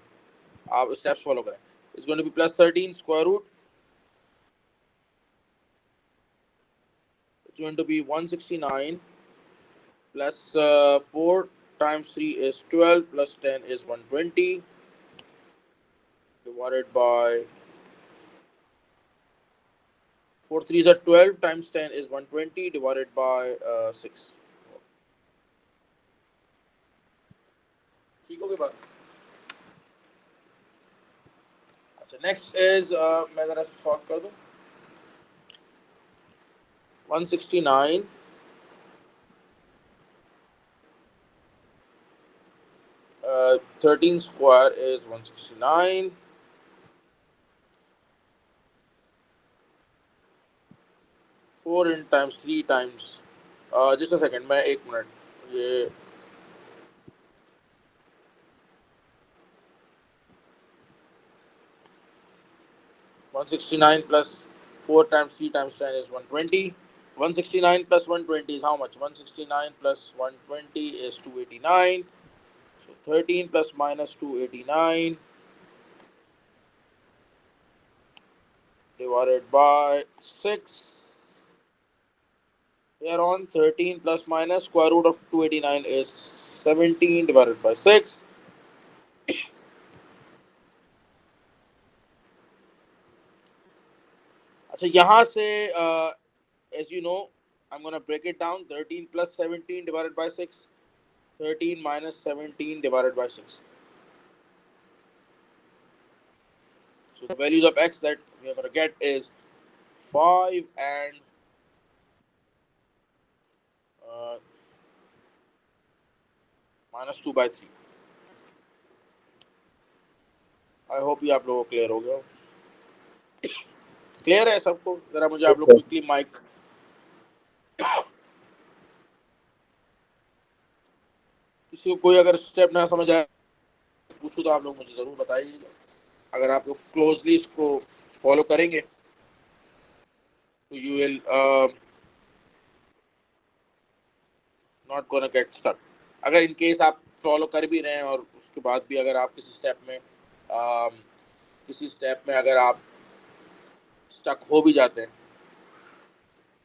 आप स्टेप्स फॉलो करें। It's going to be +13 square root, it's going to be 169 plus 4 times 3 is 12 plus 10 is 120 divided by 4 3s are 12 times 10 is 120 divided by 6. ठीक हो गई बात। अच्छा, नेक्स्ट इज मैं जरा इसको सॉल्व कर दूं। 169 13 square is 169, 4 in times 3 times just a second, मैं एक मिनट, ये 169 plus 4 times 3 times 10 is 120. 169 plus 120 is how much? 169 plus 120 is 289. So 13 plus minus 289 divided by 6. Here on 13 plus minus square root of 289 is 17 divided by 6. अच्छा, यहाँ से as you know, I'm going to break it down. 13 plus 17 divided by 6. 13 minus 17 divided by 6. So the values of x that we are going to get is 5 and -2/3. I hope ये आप लोगों को clear हो गया हो। Clear है सबको? जरा मुझे आप लोग क्विकली माइक, किसी को कोई अगर स्टेप ना समझ आए पूछो तो आप लोग मुझे ज़रूर बताइएगा। अगर आप लोग क्लोजली इसको फॉलो करेंगे तो you will not gonna get stuck. अगर इन केस आप फॉलो कर भी रहे हैं और उसके बाद भी अगर आप किसी स्टेप में किसी स्टेप में अगर आप स्टक हो भी जाते हैं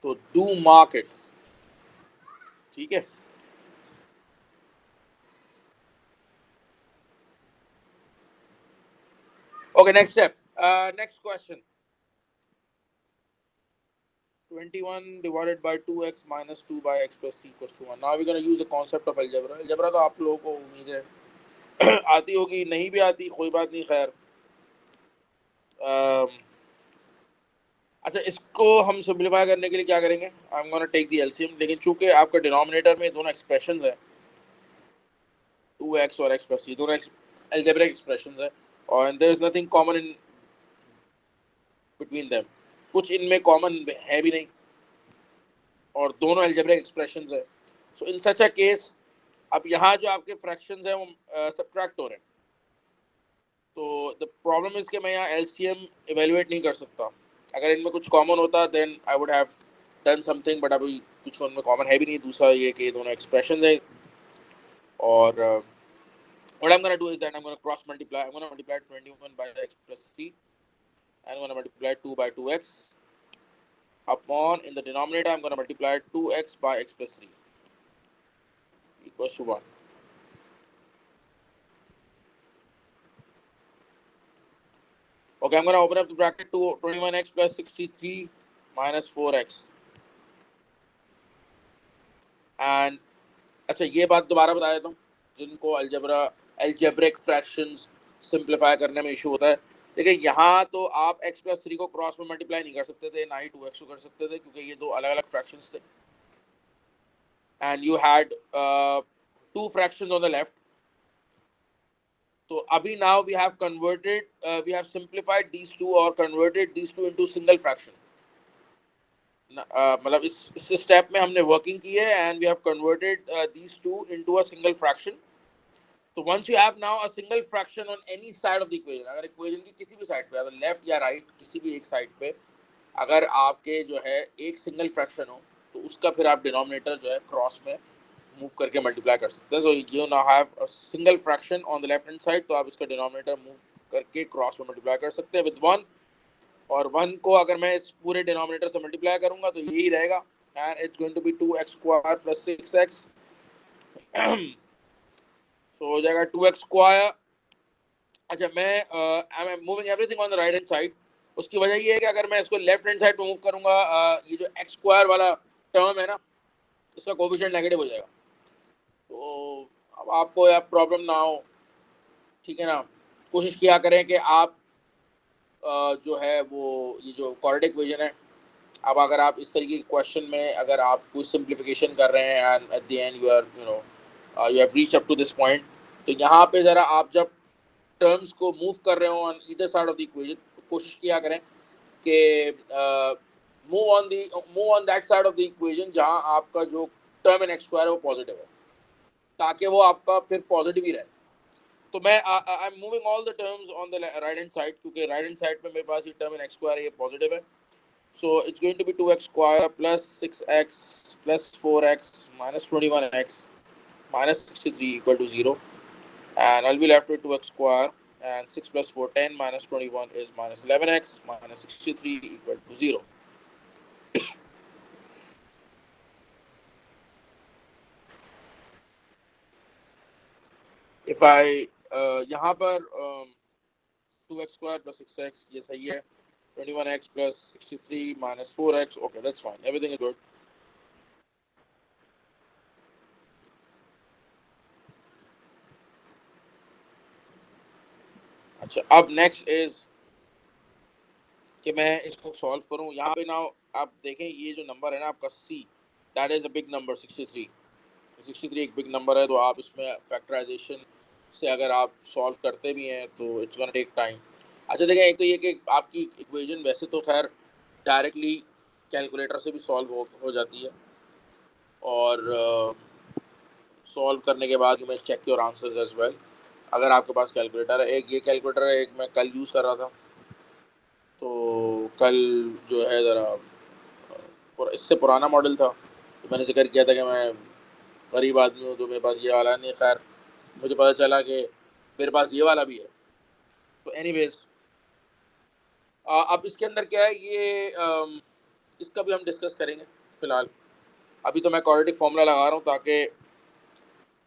तो डू मार्क इट, ठीक है। Okay, next step, next question. 21 divided by 2x minus 2 by x plus c equals to 1. Now we're going to use the concept of algebra. Algebra तो आप लोगों को उम्मीद है आती होगी, नहीं भी आती कोई बात नहीं, खैर। अच्छा, इसको हम सिंप्लीफाई करने के लिए क्या करेंगे, I am gonna take the LCM. लेकिन चूंकि आपका डिनोमिनेटर में दोनों एक्सप्रेशंस है, 2x और x प्लस c, दोनों अलजेब्रिक एक्सप्रेशंस है, और there is nothing common in between them, कुछ इनमें कॉमन है भी नहीं, और दोनों अलजेब्रिक एक्सप्रेशंस है। सो इन सच अ केस, अब यहाँ जो आपके फ्रैक्शंस हैं वो सब्ट्रैक्ट हो रहे हैं, तो द प्रॉब्लम इज कि मैं यहाँ एलसीएम इवेलुएट नहीं कर सकता। अगर इनमें कुछ कॉमन होता then I would have done something, but अभी कुछ उनमें कॉमन है भी नहीं। दूसरा ये कि दोनों एक्सप्रेशंस है, और what I'm going to do is that I'm going to cross multiply. I'm going to multiply 21 by x plus 3, and I'm going to multiply 2 by 2x upon, in the denominator I'm going to multiply 2x by x plus 3 equals to 1. Okay, I'm going to open up the bracket to 21x plus 63 minus 4x. And अच्छा, ये बात दोबारा बता देता हूँ जिनको algebraic fractions simplify करने में इशू होता है। देखिए, यहाँ तो आप x प्लस 3 को क्रॉस में मल्टीप्लाई नहीं कर सकते थे, ना ही 2x को कर सकते थे, क्योंकि ये दो अलग अलग फ्रैक्शंस थे, and you had two fractions on the left. तो अभी now we have converted, we have simplified these two और converted these two into single fraction. मतलब इस स्टेप में हमने वर्किंग की है, and we have converted these two into a single fraction. तो once you have now a single fraction on any side of the equation, अगर equation की किसी भी साइड पे, अगर लेफ्ट या राइट किसी भी एक साइड पे अगर आपके जो है एक सिंगल फ्रैक्शन हो, तो उसका फिर आप डिनोमिनेटर जो है क्रॉस में मूव करके मल्टीप्लाई कर सकते हैं। So you now have a single fraction on the left hand side, तो आप इसका डिनोमिनेटर मूव करके क्रॉस में मल्टीप्लाई कर सकते हैं विद 1, और 1 को अगर मैं इस पूरे डिनोमिनेटर से मल्टीप्लाई करूंगा तो यही रहेगा, and it's going to be 2x square plus 6x। So हो जाएगा 2x स्क्वायर। अच्छा, मैं I am moving everything on the right hand side. उसकी वजह ये है कि अगर मैं इसको लेफ्ट हैंड साइड पे मूव करूंगा, ये जो x स्क्वायर वाला टर्म है ना, इसका कोफिशिएंट नेगेटिव हो जाएगा। तो अब आपको यार प्रॉब्लम ना हो, ठीक है ना। कोशिश किया करें कि आप जो है वो ये जो क्वाड्रेटिक इक्वेशन है, अब अगर आप इस तरीके के क्वेश्चन में अगर आप कुछ सिंप्लीफिकेशन कर रहे हैं, and at the end you are you have reach up to this point, तो यहाँ पे ज़रा आप जब टर्म्स को मूव कर रहे हो on either side of the equation, तो कोशिश किया करें कि move on that side of the equation जहाँ आपका जो टर्म इन एक्स स्क्वायर है वो पॉजिटिव है, ताकि वो आपका फिर पॉजिटिव ही रहे। तो मैं I am moving all the terms on the right hand side, क्योंकि राइट हैंड साइड पे मेरे पास ये टर्म इन एक्स स्क्वायर ये पॉजिटिव है। So it's going to be 2x square plus 6x plus 4x minus 21x minus 63 equal to 0. And I'll be left with 2x square, and 6 plus 4, 10 minus 21 is minus 11x minus 63 equal to 0. If I यहाँ पर 2x square plus 6x ये सही है, 21x plus 63 minus 4x, okay, that's fine, everything is good. अच्छा, अब next is कि मैं इसको सॉल्व करूं। यहाँ पे ना आप देखें, ये जो नंबर है ना आपका c, that is a big number, 63 एक बिग नंबर है, तो आप इसमें फैक्टराइजेशन से अगर आप सॉल्व करते भी हैं तो इट्स गोना टेक टाइम। अच्छा देखें, एक तो ये कि आपकी इक्वेशन वैसे तो खैर डायरेक्टली कैलकुलेटर से भी सॉल्व हो जाती है, और सॉल्व करने के बाद यू मैं check your answers as well, अगर आपके पास कैलकुलेटर है। एक ये कैलकुलेटर है, एक मैं कल यूज़ कर रहा था, तो कल जो है ज़रा इससे पुराना मॉडल था, तो मैंने जिक्र किया था कि मैं गरीब आदमी हूँ तो मेरे पास ये वाला नहीं। खैर मुझे पता चला कि मेरे पास ये वाला भी है। तो एनीवेज, अब इसके अंदर क्या है ये इसका भी हम डिस्कस करेंगे फिलहाल। अभी तो मैं क्वाड्रेटिक फॉर्मूला लगा रहा हूँ ताकि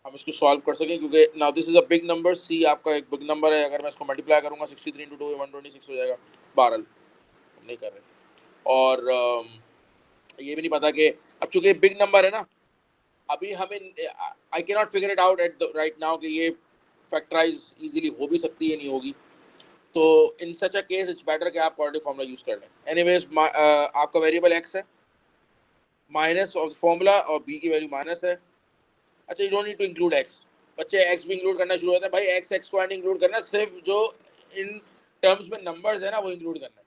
हम इसको सॉल्व कर सकें, क्योंकि now this is a big number, c आपका एक बिग नंबर है। अगर मैं इसको मल्टीप्लाई करूँगा 63 इंटू 2 126 हो जाएगा। बहरहाल हम नहीं कर रहे। और ये भी नहीं पता कि अब चूंकि बिग नंबर है ना, अभी हमें I can not figure it out at the right now कि ये फैक्टराइज इजीली हो भी सकती है नहीं होगी। तो in such a case it's better कि आप क्वाड्रेटिक फॉर्मूला यूज कर लें। एनीवेज आपका वेरिएबल एक्स है, माइनस ऑफ फॉर्मूला और बी की वैल्यू माइनस है। अच्छा, you don't need to include x. बच्चे एक्स भी इंक्लूड करना शुरू होता है। भाई एक्स एक्स स्क्वायर नहीं इंक्लूड करना, सिर्फ जो इन टर्म्स में नंबर्स है ना वो इंक्लूड करना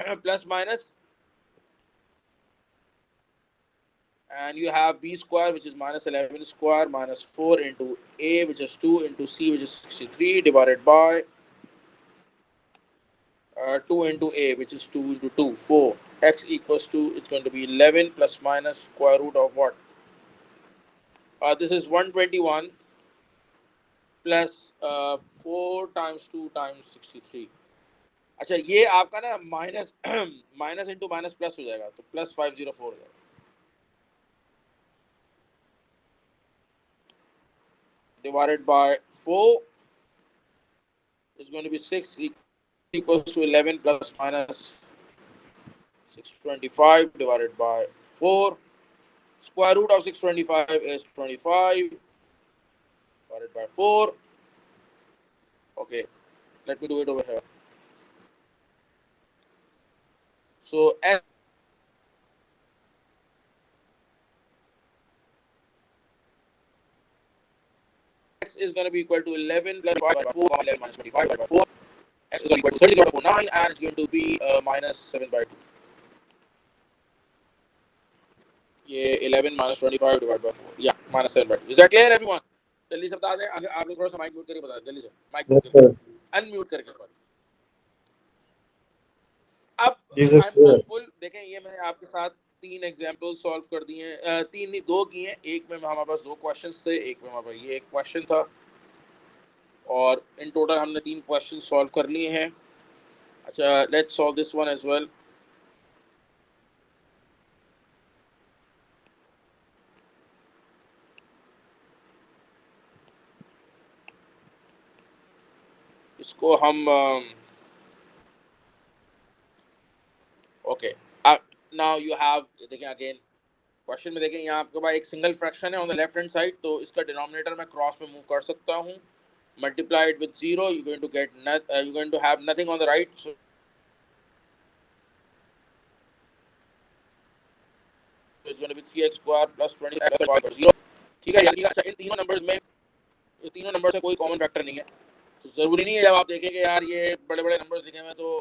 है। Plus minus and you have b square which is minus 11 square minus 4 into a which is 2 into c which is 63 divided by 2 into a which is 2 into 2 4 x equals to, it's going to be 11 plus minus square root of what, this is 121 plus 4 times 2 times 63। अच्छा, ये आपका ना minus minus into minus plus हो जाएगा, तो plus 504 हो जाएगा divided by 4 is going to be 6 equals to 11 plus minus 625 divided by 4. Square root of 625 is 25 divided by 4. Okay, let me do it over here. So x is going to be equal to 11 plus 5 by 4, 11 minus 25 by 4. X is going to be equal to 36.49 and it's going to be minus 7 by 2. ये 11 minus 25 divided by 4, yeah, minus 7 by 2. Is that clear everyone? जल्दी से बता दें। आगे आप लोग थोड़ा सा माइक म्यूट करके बता दें जल्दी से, माइक म्यूट Yes, करके, sir. अनम्यूट करके। अब These are I am clear. Hopeful. देखें, ये मैंने आपके साथ 3 एग्जाम्पल सॉल्व कर दिए हैं, 3 नहीं 2 किए हैं। एक में हमारे पास 2 क्वेश्चंस थे, एक में हमारे पास ये एक क्वेश्चन था, और इन टोटल हमने 3 क्वेश्चन सॉल्व कर लिए हैं। अच्छा, let's solve this one as well. इसको हम ओके, नाउ यू हैव, देखें अगेन क्वेश्चन में देखें, यहाँ आपके पास एक सिंगल फ्रैक्शन है on the left hand side, तो इसका डिनोमिनेटर मैं क्रॉस में मूव कर सकता हूँ। Multiply it with 0, you going to get you going to have nothing on the right, so it's going to be 3x square plus 20x by 0। ठीक है यार। अच्छा, इन तीनों नंबर्स में, ये तीनों नंबर से कोई कॉमन फैक्टर नहीं है, तो ज़रूरी नहीं है जब आप देखेंगे यार ये बड़े बड़े नंबर्स लिखे हुए तो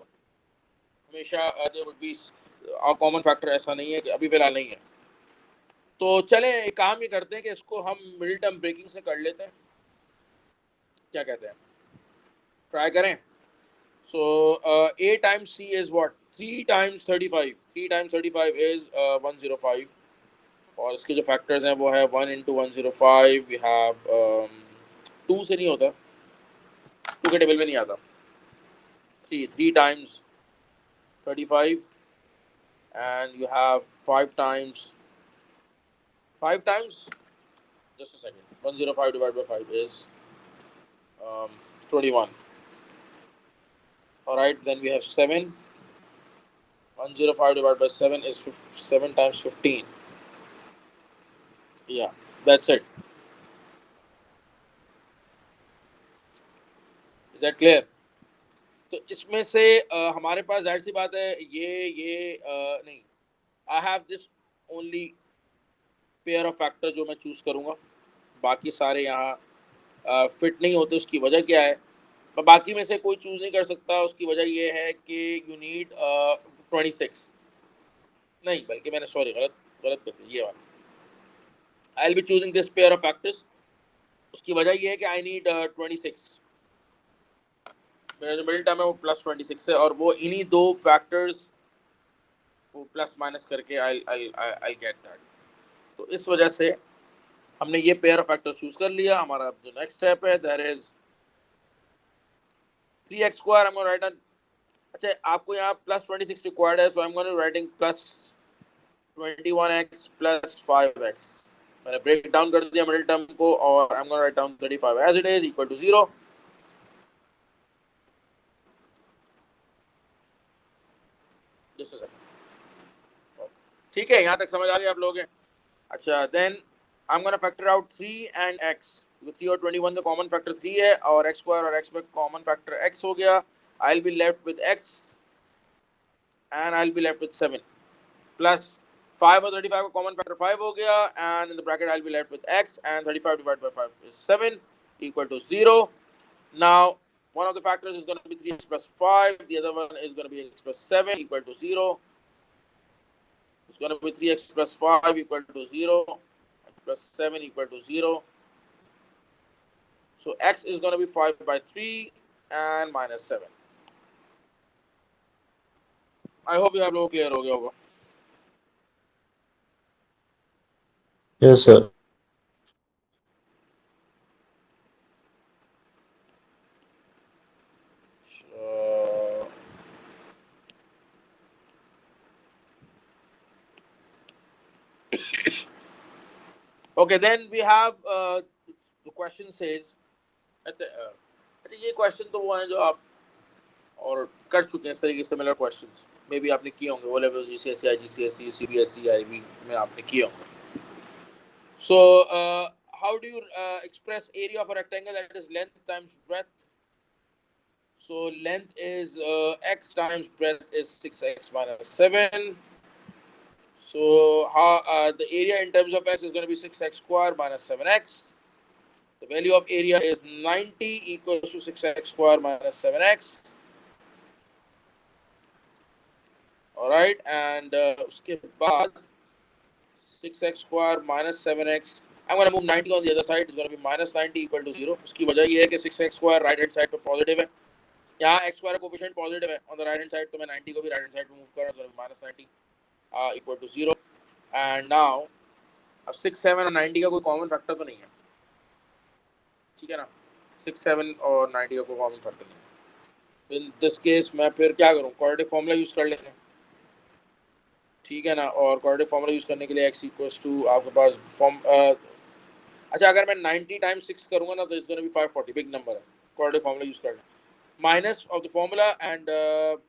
हमेशा there would be common factor, ऐसा नहीं है कि अभी फिलहाल नहीं है। तो चलें एक काम ये करते हैं कि इसको हम मिडिल टर्म ब्रेकिंग से कर लेते हैं, क्या कहते हैं, ट्राई करें। सो a times c is what, 3 times 35, 3 times 35 is 105, और इसके जो फैक्टर्स हैं वो है 1 into 105, वी हैव 2 से नहीं होता, 2 के टेबल में नहीं आता। 3 times 35 and you have 5 times just a second, 105 divided by 5 is 21. Alright, then we have 7. 105 divided by 7 is 7 times 15. Yeah, that's it. Is that clear? तो इसमें से हमारे पास जाहिर सी बात है ये नहीं, I have this only pair of factor जो मैं चूज़ करूँगा, बाकी सारे यहाँ फिट नहीं होते। उसकी वजह क्या है, मैं बाकी में से कोई चूज़ नहीं कर सकता। उसकी वजह ये है कि यू नीड 26, नहीं बल्कि मैंने सॉरी गलत कर दिया, ये वाला। I will be choosing this pair of factors. उसकी वजह ये है कि आई नीड 26, मेरा जो मिडिल टर्म है वो प्लस 26 है, और वो इन्हीं 2 फैक्टर्स को प्लस माइनस करके आई गेट दैट। तो इस वजह से हमने ये पेयर ऑफ फैक्टर्स चूज कर लिया। हमारा जो नेक्स्ट स्टेप है that is 3x square, I'm going to write अच्छा, आपको यहाँ प्लस 26 रिक्वायर्ड है, so I am going to writing plus 21x plus 5x. मैंने ब्रेक डाउन कर दिया मिडिल टर्म को, और I am going to write down 35 as it is equal to 0. Just a second. ठीक है, यहाँ तक समझ आ गया आप लोगों के? अच्छा, then I am gonna factor out 3 and x. 3 और 21 का कॉमन फैक्टर 3 है, और x स्क्वायर और x में कॉमन फैक्टर x हो गया. I will be left with x and I will be left with 7 plus 5 और 35 का कॉमन फैक्टर 5 हो गया, and in the bracket I will be left with x and 35 divided by 5 is 7 equal to 0. Now one of the factors is going to be 3x plus 5, the other one is going to be x plus 7 equal to 0. It's going to be 3x plus 5 equal to 0, plus 7 equal to 0. So x is going to be 5 by 3 and minus 7. I hope you have लोग clear हो गया होगा. Yes, sir. Okay, then we have the question says, अच्छा ये question तो वो हैं जो आप और कर चुके हैं इस तरीके से सिमिलर क्वेश्चंस मे बी आपने किए होंगे, वो लेवल जीसीएसई आईजीसीएसई सीबीएसई आईबी में आपने किए होंगे. So how do you express area of a rectangle that is length times breadth? So length is x times breadth is 6x minus 7. So how the area in terms of x is going to be 6x square minus 7x. The value of area is 90 equals to 6x square minus 7x. All right, and उसके बाद 6x square minus 7x. I'm going to move 90 on the other side. It's going to be minus 90 equal to 0. उसकी वजह ये है कि 6x square right hand side पे positive है, यहाँ x square कोफिशिएंट पॉजिटिव है on the right hand side, तो मैं 90 को भी right hand side पे मूव कर रहा हूँ, so minus 90 equal to 0. And now अब 6, 7 और 90 का कोई कॉमन फैक्टर तो नहीं है, ठीक है ना? 6, 7 और 90 का कोई कॉमन फैक्टर नहीं है. इन दिस केस मैं फिर क्या करूँ, क्वाड्रेटिक फॉर्मूला यूज कर लेते हैं, ठीक है ना? और क्वाड्रेटिक फॉर्मूला यूज करने के लिए x इक्वल्स टू आपके पास फॉर्म अच्छा अगर मैं 90 टाइम्स 6 करूँगा ना तो it's gonna B 540, big number है. क्वाड्रेटिक फॉर्मूला यूज कर लें. Minus of the formula, and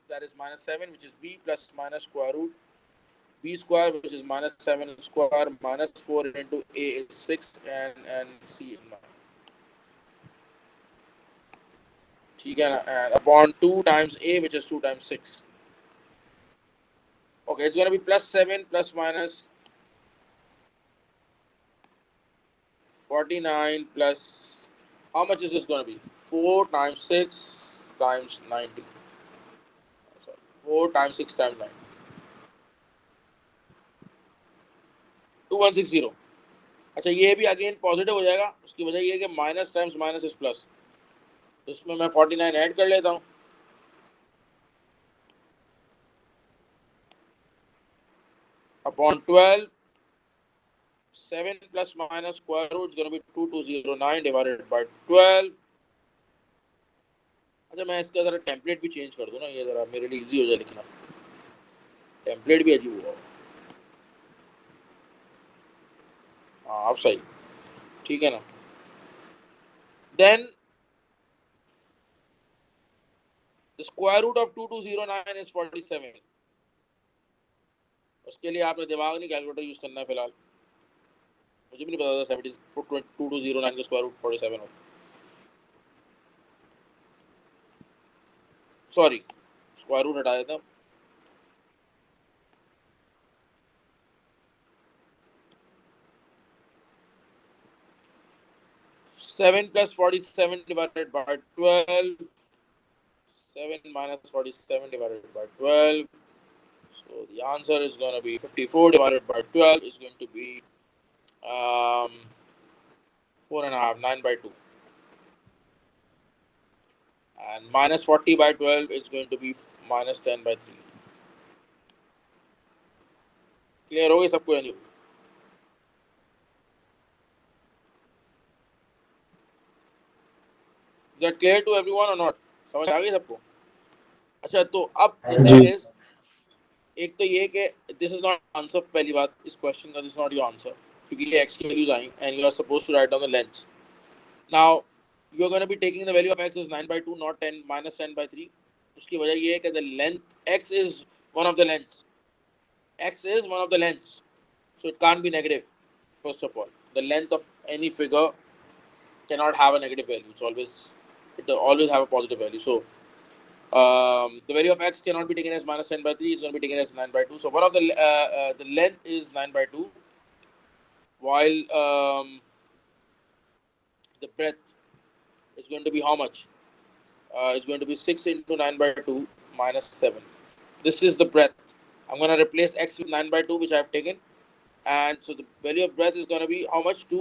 that is minus 7, which is b, plus minus square root b square, which is minus 7 square, minus 4 into a is 6, and c is 9. ठीक है ना? And upon 2 times a, which is 2 times 6. Okay, it's going to be plus 7 plus minus 49 plus, how much is this going to be? 4 times 6 times 90. Sorry, 4 times 6 times 90. 2160. अच्छा, ये भी again positive हो जाएगा, उसकी वजह ये है कि minus times minus is plus, तो इसमें मैं 49 ऐड कर लेता हूँ. Upon 12, 7 plus minus square root is going to be 2209 divided by 12. अच्छा, मैं इसका ज़रा टेम्पलेट भी चेंज कर दूँ ना, ये ज़रा मेरे लिए इजी हो जाए लिखना. टेम्पलेट भी अजीब हुआ. हाँ, अब सही, ठीक है ना? Then the square root of 2209 is 47. उसके लिए आपने दिमाग नहीं कैलकुलेटर यूज करना है फिलहाल. मुझे भी नहीं पता था 2209 का स्क्वायर रूट 47 हो. सॉरी, स्क्वायर रूट हटा देता हूँ. Seven plus 47 divided by 12. 7 minus 47 divided by 12. So the answer is going to be 54 divided by 12 is going to be 4.5, 9 by 2. And minus 40 by 12 is going to be minus 10 by 3. Clear हो गई सबको या नहीं? Is that clear to everyone or not? समझ आ गई सबको? अच्छा, तो अब द जी थिंग इज, एक तो ये कि दिस इज नॉट आंसर, पहली बात इस क्वेश्चन का, दिस नॉट योर आंसर, क्योंकि ये एक्स की values I and you are suppose to write down the lengths. Now you are gonna be taking the value of x is 9/2 not 10 -10/3. उसकी वजह ये है कि the length x is one of the lengths, x is one of the lengths, so it can't be negative. First of all, the length of any figure cannot have a negative value. It will always have a positive value. So the value of x cannot be taken as -10/3. It's going to be taken as 9/2. So one of the length is 9/2, while the breadth is going to be how much? It's going to be 6 into 9/2 minus 7. This is the breadth. I'm going to replace x with 9/2, which I've taken. And so the value of breadth is going to be how much? 2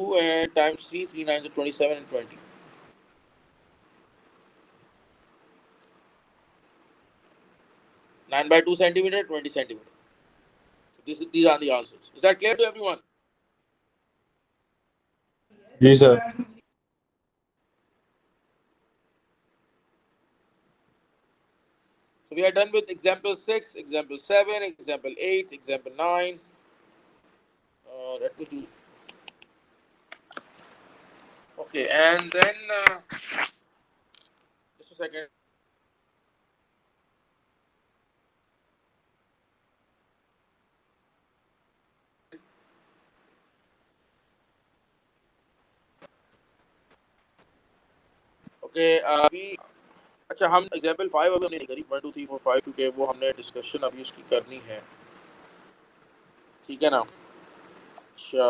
times 3, 3 9 to 27 and 20. 9/2 centimeter, 20 centimeter. So these are the answers. Is that clear to everyone? जी sir. So we are done with example 6, example 7, example 8, example 9. Let me do. Okay, and then just a second. Okay, अच्छा, हम example 5 अभी हमने नहीं करी, 1 2 3 4 5, क्योंकि वो हमने डिस्कशन अभी उसकी करनी है. ठीक है ना. अच्छा,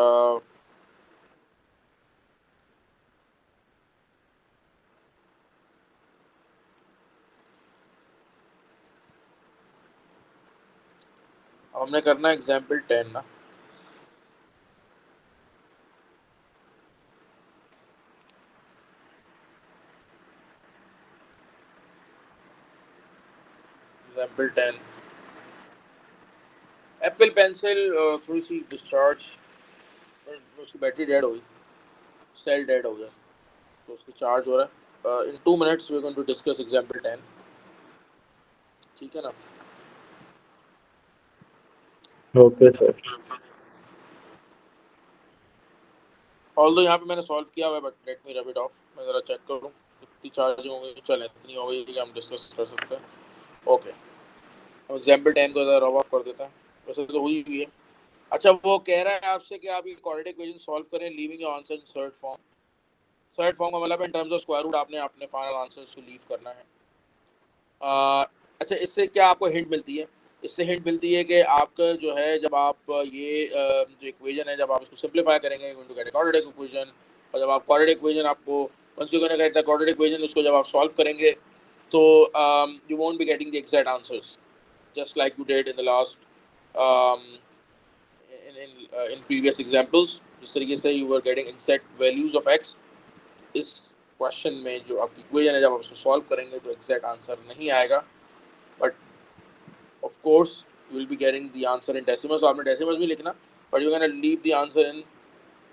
अब हमने करना है एग्जाम्पल 10 ना. एग्जाम्पल 10, एप्पल पेंसिल थोड़ी सी डिस्चार्ज, उसकी बैटरी डेड हो गई, सेल डेड हो गया, तो उसकी चार्ज हो रहा है. In 2 minutes we are going to discuss example 10. ठीक है ना. Okay sir. ऑल्दो यहाँ पे मैंने सॉल्व किया हुआ है, but let me rub it of. मैं ज़रा चेक करूँ कितनी चार्जिंग हो गई. चलें, इतनी हो गई कि हम डिस्कस कर सकते हैं. ओके, हम एग्जाम्पल 10 को ज़रा रब ऑफ कर देता है. वैसे तो हुई हुई है. अच्छा, वो कह रहा है आपसे कि आप ये क्वाड्रेटिक इक्वेशन सॉल्व करें leaving your answer in surd form. Surd form का मतलब in terms of square root आपने अपने फाइनल आंसर्स को लीव करना है. अच्छा, इससे क्या आपको हिंट मिलती है? इससे हिंट मिलती है कि आपका जो है, जब आप ये जो इक्वेशन है, जब आप इसको सिंप्लीफाई करेंगे, you to get quadratic equation. और जब आप क्वाड्रेटिक इक्वेशन आपको once you gonna get the quadratic equation, उसको जब आप सॉल्व करेंगे तो you won't be getting the exact answers, just like you did in the last in previous examples. जिस तरीके से you are getting exact values of x, इस question में जो आपकी इक्वेशन है, जब आप उसको सॉल्व करेंगे तो एग्जैक्ट आंसर नहीं आएगा. But of course you will be getting the answer in decimals. So आपने decimals भी लिखना, but you're going to leave the answer in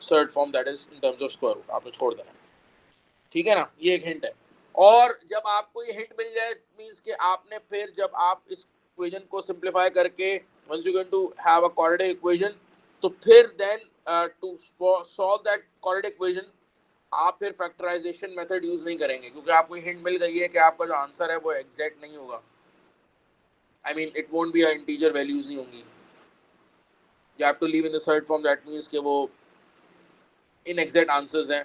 third form, that is in terms of square root. आपने छोड़ देना. ठीक है ना. ये एक हिंट है. और जब आपको ये हिंट मिल जाए, मींस कि आपने फिर जब आप इस इक्वेशन को सिंप्लीफाई करके once you're going to have a quadratic equation, तो फिर then to solve that quadratic equation आप फिर फैक्टराइजेशन मेथड यूज नहीं करेंगे, क्योंकि आपको हिंट मिल गई है कि आपका जो आंसर है वो एग्जैक्ट नहीं होगा. I mean, it won't be a integer values नहीं होंगी. You have to leave in the third form. That means कि वो inexact answers हैं,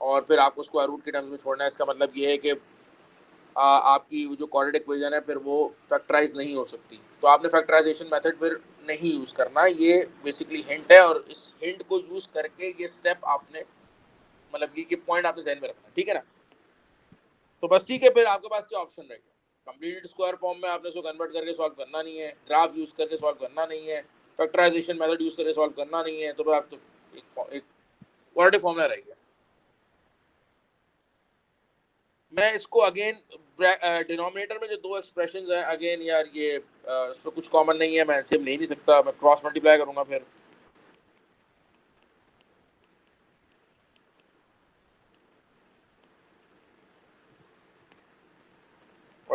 और फिर आपको स्क्वायर रूट के टर्म्स में छोड़ना है. इसका मतलब ये है कि आपकी जो क्वाड्रेटिक इक्वेशन है फिर वो फैक्टराइज नहीं हो सकती. तो आपने फैक्टराइजेशन मेथड फिर नहीं यूज़ करना. ये बेसिकली हिंट है, और इस हिंट को यूज़ करके ये स्टेप आपने, मतलब ये पॉइंट आपने ध्यान में रखना. ठीक है ना. तो बस ठीक है, फिर आपके पास क्या ऑप्शन रहेगा? कंप्लीट स्क्वायर फॉर्म में आपने इसको कन्वर्ट करके सॉल्व करना नहीं है, ग्राफ यूज करके सॉल्व करना नहीं है, फैक्टराइजेशन मेथड यूज करके सॉल्व करना नहीं है. तो फिर आप तो एक क्वाड्रेटिक फॉर्मूला रहेगा. मैं इसको अगेन डिनोमिनेटर में जो दो एक्सप्रेशंस हैं, अगेन यार ये इसमें कुछ कॉमन नहीं है, मैं सेम ले नहीं सकता. मैं क्रॉस मल्टीप्लाई करूंगा फिर.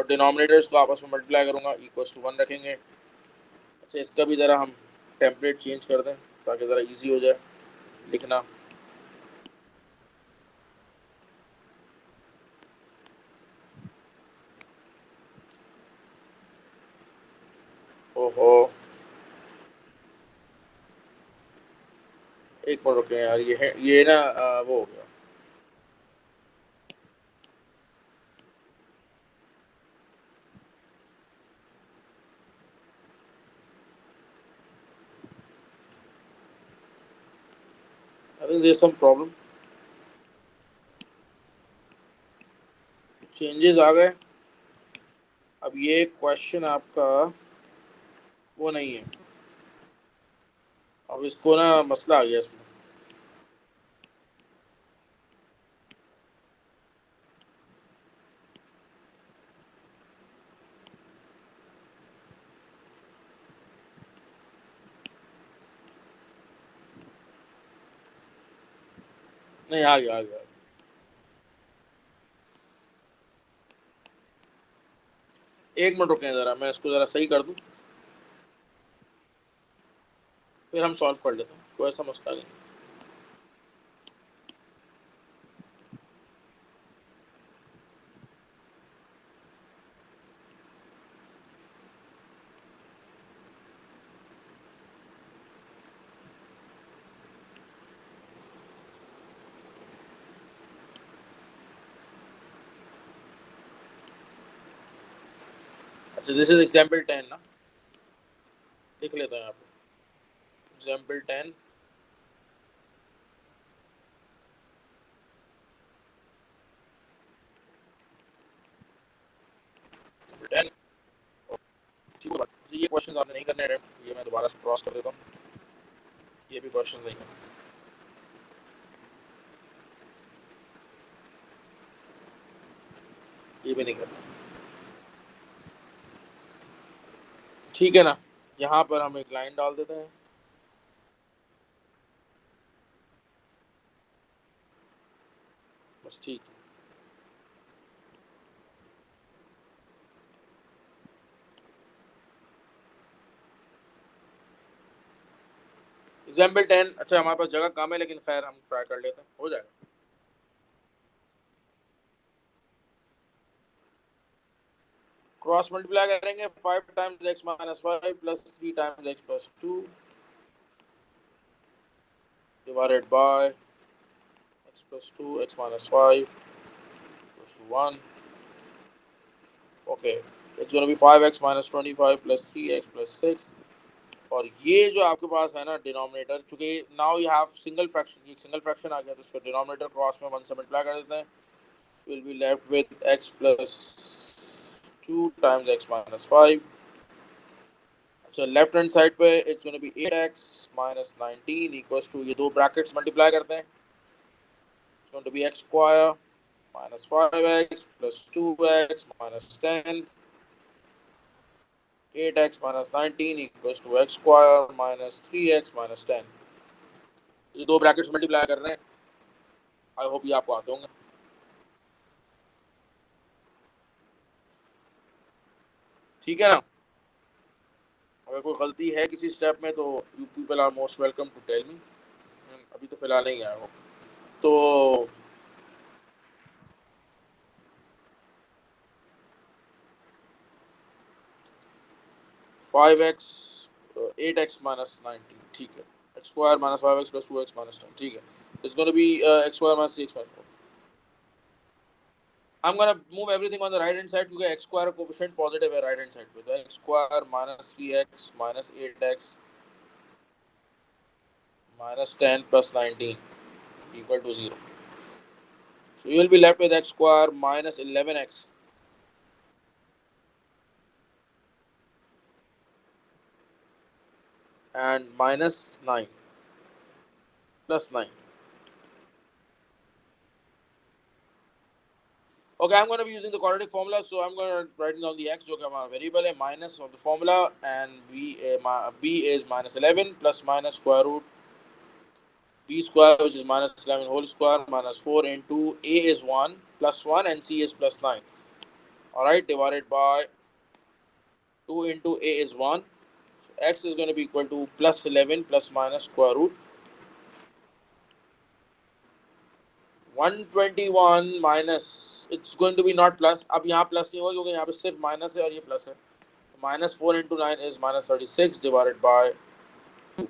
और डिनोमिनेटर्स को आपस में मल्टीप्लाई करूँगा, इक्वल्स टू 1 रखेंगे। अच्छा, इसका भी ज़रा हम टेम्पलेट चेंज कर दें ताकि ज़रा इजी हो जाए लिखना। ओहो, एक मिनट रुके यार, ये ना वो हो गया। I think there is some problem, changes आ गए। अब ये क्वेश्चन आपका वो नहीं है, अब इसको ना मसला आ गया इसमें। नहीं, आ गया आ गया। एक मिनट रुकें ज़रा, मैं इसको ज़रा सही कर दूं, फिर हम सॉल्व कर लेते हैं, कोई ऐसा मसला नहीं। अच्छा, दिस इज एग्जाम्पल 10 ना, लिख लेते हैं यहाँ पे एग्जाम्पल 10। ठीक है, जी ये क्वेश्चन आपने नहीं करने हैं, ये मैं दोबारा से क्रॉस कर देता हूँ, ये भी क्वेश्चन नहीं करना, ये भी नहीं करना। ठीक है ना, यहाँ पर हम एक लाइन डाल देते हैं, बस ठीक है। एग्जाम्पल 10, अच्छा हमारे पास जगह कम है लेकिन खैर हम ट्राई कर लेते हैं, हो जाएगा। क्रॉस मल्टीप्लाई करेंगे, 5 times x minus 5 plus 3 times x plus 2 divided by x plus 2 x minus 5 plus 1। Okay, it's gonna B 5x minus 25 plus 3x plus 6। और ये जो आपके पास है ना डिनोमिनेटर, चूंकि now you have single fraction, ये single fraction आ गया तो इसका डिनोमिनेटर क्रॉस में 1 से मल्टीप्लाई कर देते हैं, will be left with x plus 2 times x minus 5। अच्छा, लेफ्ट हैंड साइड पे it's gonna be 8x minus 19 equals to, ये दो ब्रैकेट्स मल्टीप्लाई करते हैं, it's gonna be x square minus 5x plus 2x minus 10, 8x minus 19 equals to x square minus 3x minus 10। ये दो brackets multiply कर रहे हैं, आई होप ये आपको आते होंगे। ठीक है ना, अगर कोई गलती है किसी स्टेप में तो you people are most welcome to tell me, अभी तो फिलहाल नहीं आया हो तो। 5x 8x माइनस 19, ठीक है, x square minus 5x plus 2x minus 10, ठीक है, it's gonna be x square minus 3x minus 4। I'm gonna move everything on the right hand side क्योंकि x स्क्वायर कोफिशिएंट पॉजिटिव है right hand side पे, तो x square minus 3x minus 8x minus 10 plus 19 equal to 0. So you will be left with x square minus 11x and minus 9 plus 9. Okay, I'm going to be using the quadratic formula, so I'm going to write down the x, जो कि हमारा variable है, minus of the formula, and b is minus 11 plus minus square root b square, which is minus 11 whole square minus 4 into a is 1 plus 1 and c is plus 9. All right, divided by 2 into a is 1. So x is going to be equal to plus 11 plus minus square root 121 minus, it's going to be not plus. अब यहाँ plus नहीं होगा क्योंकि यहाँ पे सिर्फ minus है और ये plus है. Minus 4 into 9 is minus 36 divided by 2.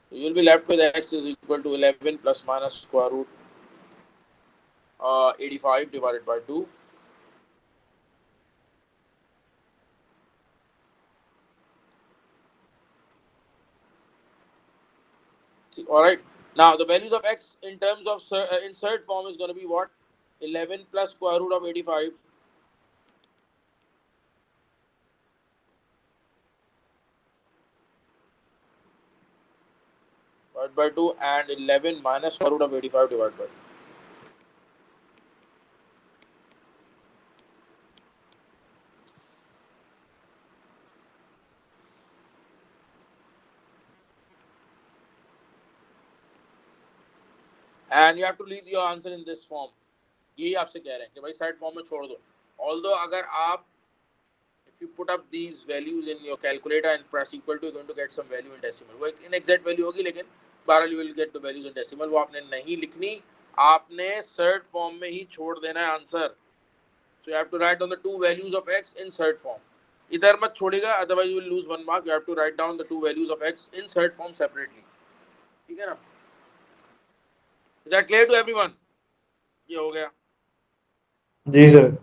So you will be left with x is equal to 11 plus minus square root 85 divided by 2. See, all right. Now the values of x in terms of insert form is going to be what? 11 plus square root of 85 divided by 2 and 11 minus square root of 85 divided by 2. And you have to leave your answer in this form. यही आपसे कह रहे हैं कि भाई set form में छोड़ दो. Although अगर आप if you put up these values in your calculator and press equal to, you're going to get some value in decimal. वो एक inexact value होगी लेकिन बहरहाल you will get the values in decimal. वो आपने नहीं लिखनी, आपने third form में ही छोड़ देना है answer. So you have to write down the two values of x in third form. इधर मत छोड़ेगा, otherwise you will lose 1 mark. You have to write down the two values of x in third form separately. ठीक है ना? Is that clear to everyone? ये हो गया. जी sir.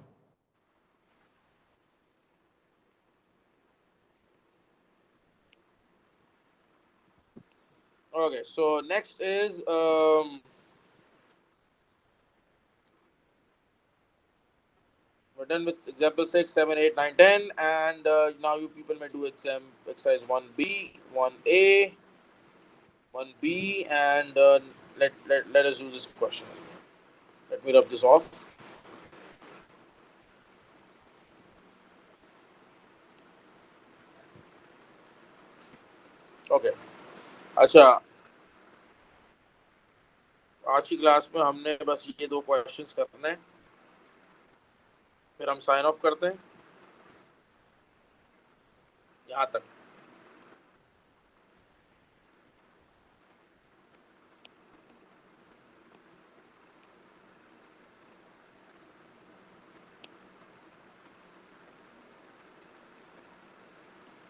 Okay, so next is we're done with example 6, 7, 8, 9, 10, and now you people may do exercise 1B, 1A, 1B, and let us do this question. Let me rub this off. Okay. अच्छा, आज की class में हमने बस ये दो questions करने हैं, फिर हम साइन ऑफ करते हैं यहाँ तक.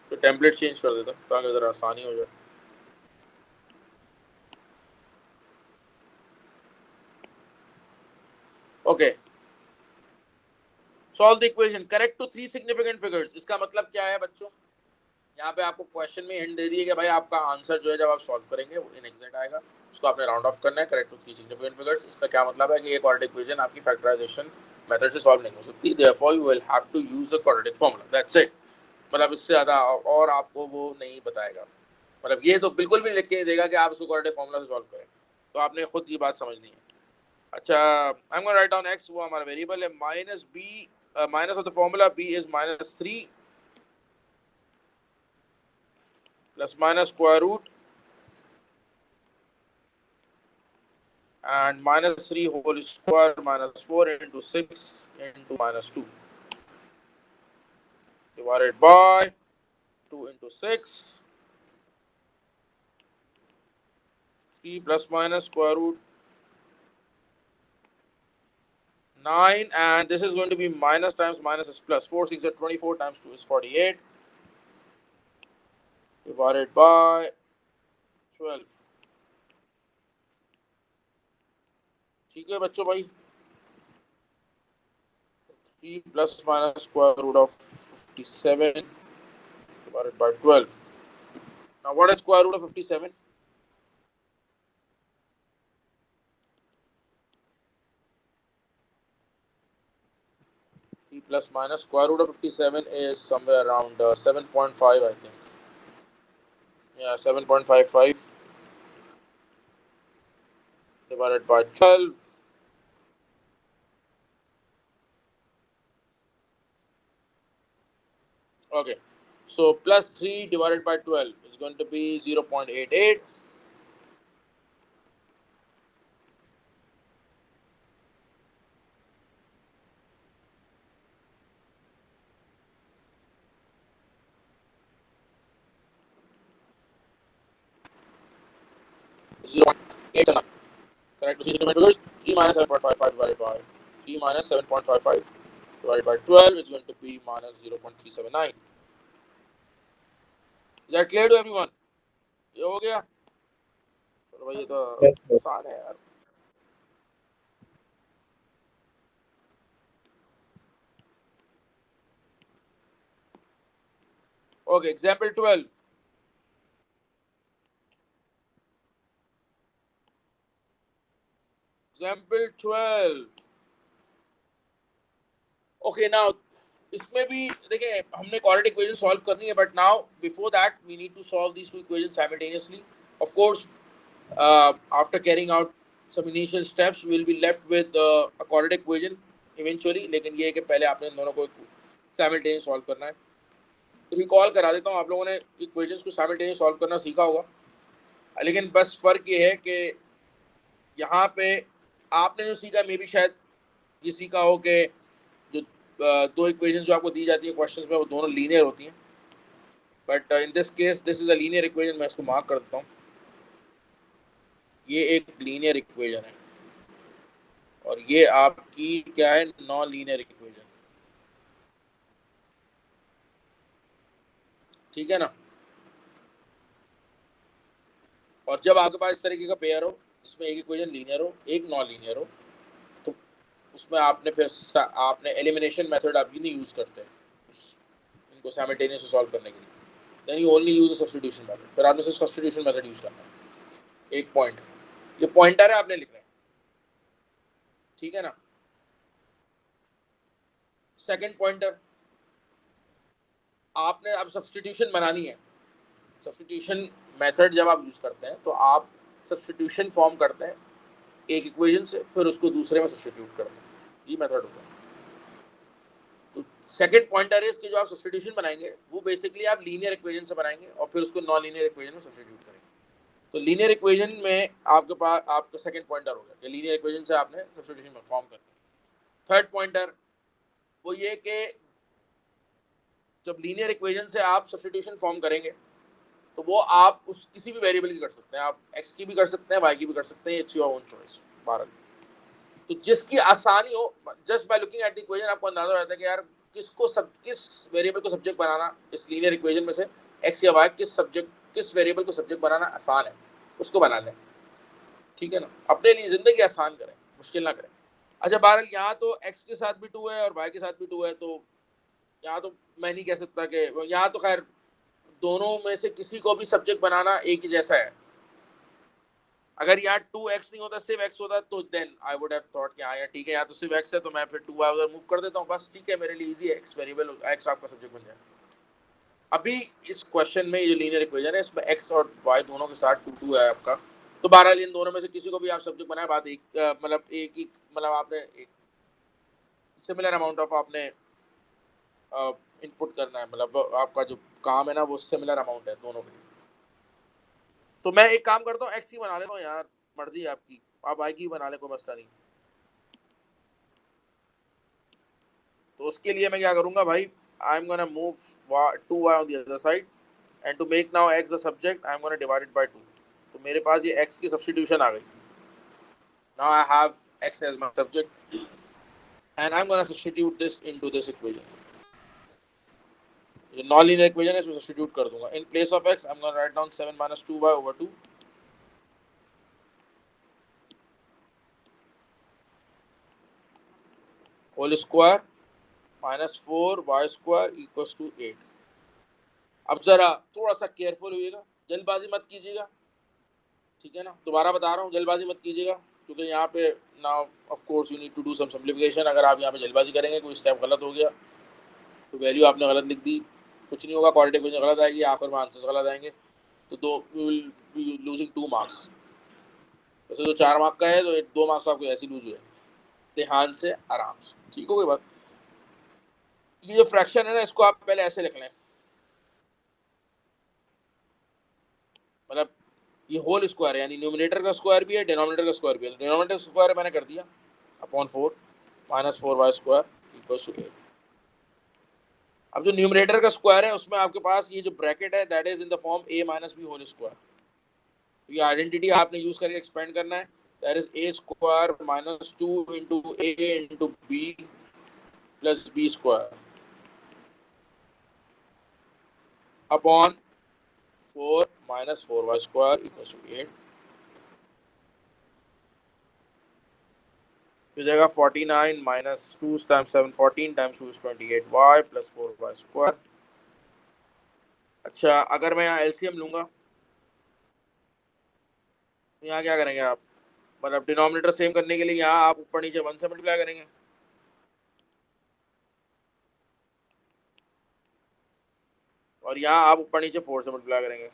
तो टेम्पलेट चेंज कर देता हूँ ताकि ज़रा आसानी हो जाए. Okay, solve the equation correct to 3 significant figures. इसका मतलब क्या है बच्चों? यहाँ पे आपको क्वेश्चन में हिंट दे दिए कि भाई आपका आंसर जो है जब आप सॉल्व करेंगे वो इनएग्जैक्ट आएगा, उसको आपने राउंड ऑफ करना है. करेक्ट टू 3 सिग्निफिकेंट फिगर्स, इसका क्या मतलब है कि ये क्वाड्रेटिक इक्वेशन आपकी फैक्टराइजेशन मेथड से सॉल्व नहीं हो सकती. Therefore you will have to use the quadratic formula. That's it. मतलब इससे ज़्यादा और आपको वो नहीं बताएगा. मतलब ये तो बिल्कुल भी लिख के नहीं देगा कि आप इसको क्वाड्रेटिक फार्मूला से सॉल्व करें. तो आपने खुद ये बात समझनी है. अच्छा, आई am gonna write down x, वो हमारा वेरिएबल है. Minus b, minus of the formula b is -3 plus minus square root and -3 whole square minus 4 into 6 into -2 divided by 2 into 6, 3 plus minus square root 9, and this is going to be minus times minus is plus. 4 6 are 24 times 2 is 48 divided by 12. ठीक है बच्चों भाई. 3 plus minus square root of 57 divided by 12. Now what is square root of 57? Plus minus square root of 57 is somewhere around 7.5, I think. Yeah, 7.55 divided by 12. Okay, so plus 3 divided by 12 is going to be 0.88. 0.879. Correct decision to make figures. 3 minus 7.55 divided by 3 minus 7.55 divided by 12 is going to be minus 0.379. Is that clear to everyone? ये हो गया? चलो भाई ये तो Yes, sir. आसान है यार. Okay, example 12. Example 12. Okay, now इसमें भी देखिए हमने quadratic equation solve करनी है, but now before that we need to solve these two equations simultaneously. Of course, after carrying out some initial steps, we will be left with a quadratic equation eventually. लेकिन ये है कि पहले आपने इन दोनों को simultaneously solve करना है. रिकॉल करा देता हूँ, आप लोगों ने इक्वेशंस को simultaneously solve करना सीखा होगा, लेकिन बस फर्क ये है कि यहाँ पे आपने जो सीखा मे भी शायद ये सीखा हो कि जो दो इक्वेशन जो आपको दी जाती है क्वेश्चंस में वो दोनों लीनियर होती हैं, but in this case this is a linear equation. मैं इसको मार्क कर देता हूँ. ये एक लीनियर इक्वेशन है और ये आपकी क्या है, नॉन लीनियर इक्वेशन. ठीक है ना? और जब आपके पास इस तरीके का पेयर हो जिसमें एक इक्वेशन लीनियर हो एक नॉन लीनियर हो, तो उसमें आपने फिर आपने एलिमिनेशन मेथड आप नहीं यूज़ करते इनको साइमल्टेनियसली सॉल्व करने के लिए. Then you only use substitution method. फिर आपने सिर्फ सब्स्टिट्यूशन मेथड यूज़ करना है. एक पॉइंट, ये पॉइंटर है आपने लिखना है. ठीक है ना? सेकंड पॉइंटर, आपने अब सब्स्टिट्यूशन बनानी है. सब्स्टिट्यूशन मेथड जब आप यूज़ करते हैं तो आप सब्स्टिट्यूशन फॉर्म करते हैं एक इक्वेशन से, फिर उसको दूसरे में सब्स्टिट्यूट करते हैं. ये मेथड होता है. तो सेकंड पॉइंटर है इसके, जो आप सब्स्टिट्यूशन बनाएंगे वो बेसिकली आप लीनियर इक्वेशन से बनाएंगे और फिर उसको नॉन लीनियर इक्वेशन में सब्स्टिट्यूट करेंगे. तो लीनियर इक्वेशन में आपके पास आपका सेकंड पॉइंटर हो गया कि लीनियर इक्वेशन से आपने सब्स्टिट्यूशन फॉर्म करना है. थर्ड पॉइंटर वो ये कि जब लीनियर इक्वेशन से आप सब्स्टिट्यूशन फॉर्म करेंगे तो वो आप उस किसी भी वेरिएबल की कर सकते हैं. आप एक्स की भी कर सकते हैं, वाई की भी कर सकते हैं. It's your own choice. Bharat तो जिसकी आसानी हो, just by looking at the equation आपको अंदाजा हो जाता है कि यार किस वेरिएबल को सब्जेक्ट बनाना इस लीनियर इक्वेशन में से एक्स या वाई किस वेरिएबल को सब्जेक्ट बनाना आसान है, उसको बना लें. ठीक है ना? अपने लिए जिंदगी आसान करें, मुश्किल ना करें. अच्छा बहरहाल यहाँ तो एक्स के साथ भी 2 है और वाई के साथ भी 2 है, तो यहाँ तो मैं नहीं कह सकता कि यहाँ तो खैर दोनों में से किसी को भी सब्जेक्ट बनाना एक ही जैसा है. अगर यहाँ 2x नहीं होता सिर्फ x होता तो then I would have thought कि हाँ यार ठीक है, यहाँ तो सिर्फ x है तो मैं फिर 2y उधर मूव कर देता हूँ, बस ठीक है मेरे लिए इजी है, x वेरिएबल x आपका सब्जेक्ट बन जाए. अभी इस क्वेश्चन में ये जो लीनियर इक्वेशन है इसमें x और y दोनों के साथ 2 है आपका, तो बहरहाल इन दोनों में से किसी को भी आप सब्जेक्ट बनाए, बात एक मतलब आपने एक सिमिलर अमाउंट ऑफ आपने इनपुट करना है, मतलब आपका जो काम है ना वो सिमिलर अमाउंट है दोनों के लिए. तो मैं एक काम करता हूँ एक्स की बना लेता हूँ यार, मर्जी है आपकी, आप वाई की बना ले, कोई मसला नहीं. तो उसके लिए मैं क्या करूँगा भाई, I am gonna move 2y on the other side and to make now x the subject I am gonna divide it by 2. तो मेरे पास ये x की सब्स्टिट्यूशन आ गई. Now I have x as my subject and I am gonna substitute this into this equation. ये non linear equation है, इसमें substitute कर दूंगा. In place of x I am gonna write down 7 minus 2y over 2 whole square minus 4y square equals to 8. अब जरा थोड़ा सा careful होइएगा, जल्दबाजी मत कीजिएगा. ठीक है ना? दोबारा बता रहा हूँ, जल्दबाजी मत कीजिएगा, क्योंकि यहाँ पे now of course you need to do some simplification. अगर आप यहाँ पे जल्दबाजी करेंगे, कोई स्टेप गलत हो गया तो वैल्यू आपने गलत लिख दी, कुछ नहीं होगा, क्वाड्रेटिक इक्वेशन गलत आएगी, आखिर में आंसर्स गलत आएंगे, तो विल बी लूजिंग 2 मार्क्स. वैसे तो 4 मार्क का है तो 2 मार्क्स आपको ऐसे लूज हुए. ध्यान से, आराम से, ठीक हो गई बात. ये जो फ्रैक्शन है ना इसको आप पहले ऐसे लिख लें, मतलब ये होल स्क्वायर है, यानी न्यूमिनेटर का स्क्वायर भी है, डिनोमिनेटर का स्क्वायर भी है. डिनोमिनेटर स्क्वायर मैंने कर दिया upon 4 minus 4y square equal to 8. अब जो न्यूमिनेटर का स्क्वायर है उसमें आपके पास ये जो ब्रैकेट है that is in the form a minus b whole square. ये आइडेंटिटी आपने यूज करके एक्सपेंड करना है. That is a square minus 2 into a into b plus b square upon 4 minus 4y square equals to 8. हो जाएगा 49 minus 2 times 7 14 times 2 is 28y plus 4y square. अच्छा, अगर मैं यहाँ एलसीएम लूंगा तो यहाँ क्या करेंगे आप, मतलब डिनोमिनेटर सेम करने के लिए यहाँ आप ऊपर नीचे 1 से मल्टीप्लाई करेंगे. और यहाँ आप ऊपर नीचे 4 से मल्टीप्लाई करेंगे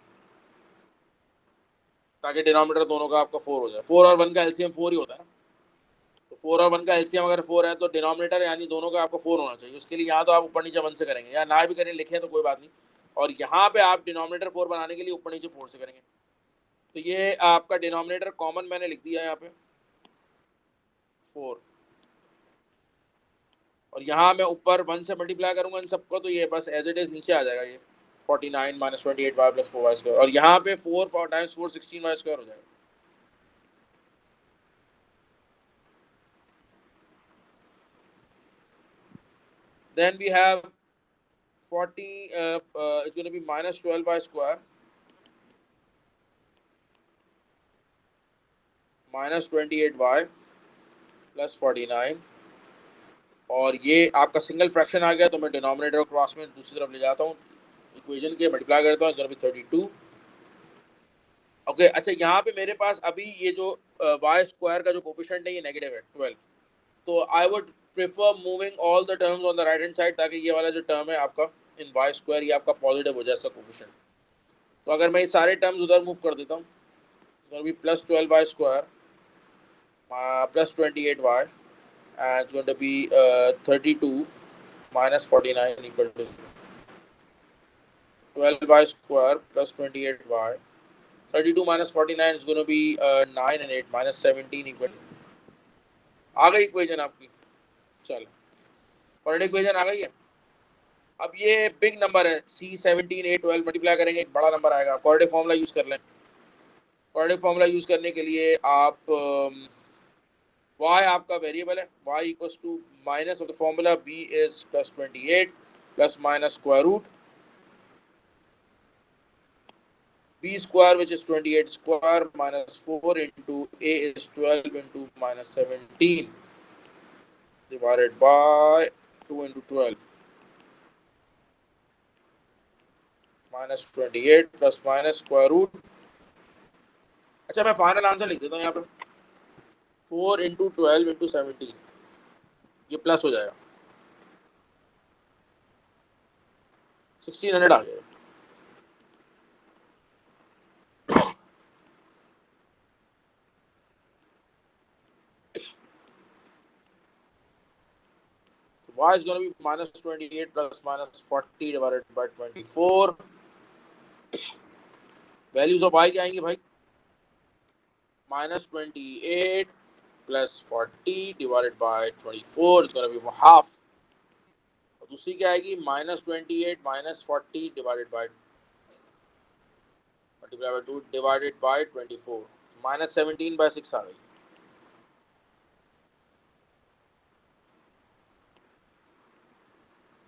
ताकि डिनोमिनेटर दोनों का आपका 4 हो जाए. 4 और 1 का एलसीएम 4 ही होता है ना. तो 4 और 1 का एलसीएम अगर 4 है तो डिनोमिनेटर यानी दोनों का आपका 4 होना चाहिए. उसके लिए यहाँ तो आप ऊपर नीचे 1 से करेंगे, या ना भी करें लिखें तो कोई बात नहीं. और यहाँ पे आप डिनोमिनेटर 4 बनाने के लिए ऊपर नीचे 4 से करेंगे. तो ये आपका डिनोमिनेटर कॉमन मैंने लिख दिया है यहाँ पे 4. और यहाँ मैं ऊपर 1 से मल्टीप्लाई करूंगा इन सबको तो ये बस एज इट इज नीचे आ जाएगा. ये 49 minus 28y plus 4y square. और यहाँ पे 4 टाइम्स 4 16y स्क्वायर हो जाएगा. Then we have 40, it's going to be minus 12y square minus 28y plus 49. और ये आपका सिंगल फ्रैक्शन आ गया तो मैं डिनोमिनेटर को क्रॉस में दूसरी तरफ ले जाता हूँ, इक्वेशन के मल्टीप्लाई करता हूँ. It's gonna B 32. ओके, अच्छा यहाँ पे मेरे पास अभी ये जो y स्क्वायर का जो कोफिशिएंट है ये नेगेटिव है 12. तो I would prefer moving all the terms on the right hand side ताकि ये वाला जो टर्म है आपका इन y स्क्वायर ये आपका पॉजिटिव हो जाए इसका कोफिशिएंट. तो अगर मैं ये सारे टर्म्स उधर मूव कर देता हूँ, it's gonna B plus 12y square plus 28y and it's going to be 32 minus 49 equal to 0. 12y square plus 28y. 32 minus 49 is going to be 9 and 8 minus 17 equal to. आ गई equation आपकी. चलो, first equation आ गई है. अब ये big number है C17 A12 multiply करेंगे एक बड़ा नंबर आएगा. क्वाड्रेटिक फॉर्मूला यूज कर लें. क्वाड्रेटिक फॉर्मूला यूज करने के लिए आप y आपका वेरिएबल है. y equals to minus of the formula b is plus 28 plus minus square root b square which is 28 square minus 4 into a is 12 into minus 17 divided by 2 into 12 minus 28 plus minus square root. अच्छा, मैं final answer लिख देता हूँ यहाँ पे 4 into 12 into 17. ये plus हो जाएगा 1600 आ जाएगा. y is going to be minus 28 plus minus 40 divided by 24. Values of y क्या आएंगे भाई? minus 28 plus 40 divided by 24 is going to be half. और दूसरी क्या आएगी? minus 28 minus 40 divided by multiplied by 2 divided by 24 minus 17 by 6 आ गई.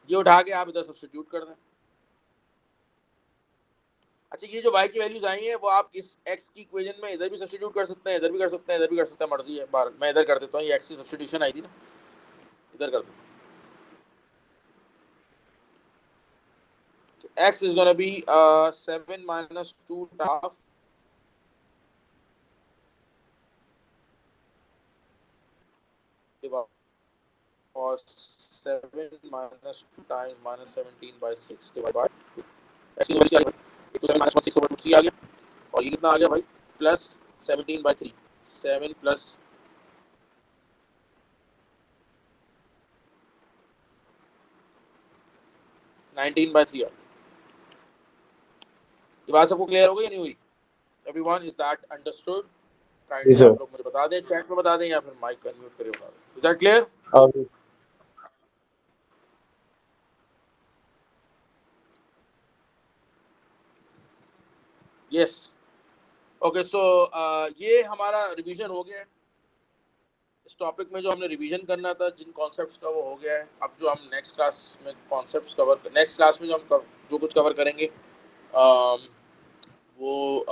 ये उठा के आप इधर सब्स्टिट्यूट कर दें. अच्छा, ये जो y की वैल्यूज आई हैं वो आप इस x की इक्वेशन में इधर भी सब्स्टिट्यूट कर सकते हैं, इधर भी कर सकते हैं, इधर भी कर सकते हैं, मर्जी है. बार मैं इधर कर देता हूँ. ये x की सब्स्टिट्यूशन आई थी ना, इधर कर देता हूँ. तो x is gonna be 7 minus 2 half or 7 minus 2 times minus 17 by 6 divided by x की वैल्यू क्या है भाई? एक तो 7 minus 1 6 over 3 आ गया. और ये कितना आ गया भाई? Plus 17 by 3. 7 प्लस 19 by 3 आ गया. ये बात सबको क्लियर हो गई या नहीं हुई? Everyone, is that understood? Kindly जी सर. आप लोग मुझे बता दें, चैट में बता दें या फिर माइक अनम्यूट करके बता दें. Is that clear? Yes. Okay so ये हमारा रिवीजन हो गया है। इस टॉपिक में जो हमने रिवीजन करना था जिन कॉन्सेप्ट्स का वो हो गया है। अब जो हम नेक्स्ट क्लास में कॉन्सेप्ट्स कवर नेक्स्ट क्लास में जो हम जो कुछ कवर करेंगे वो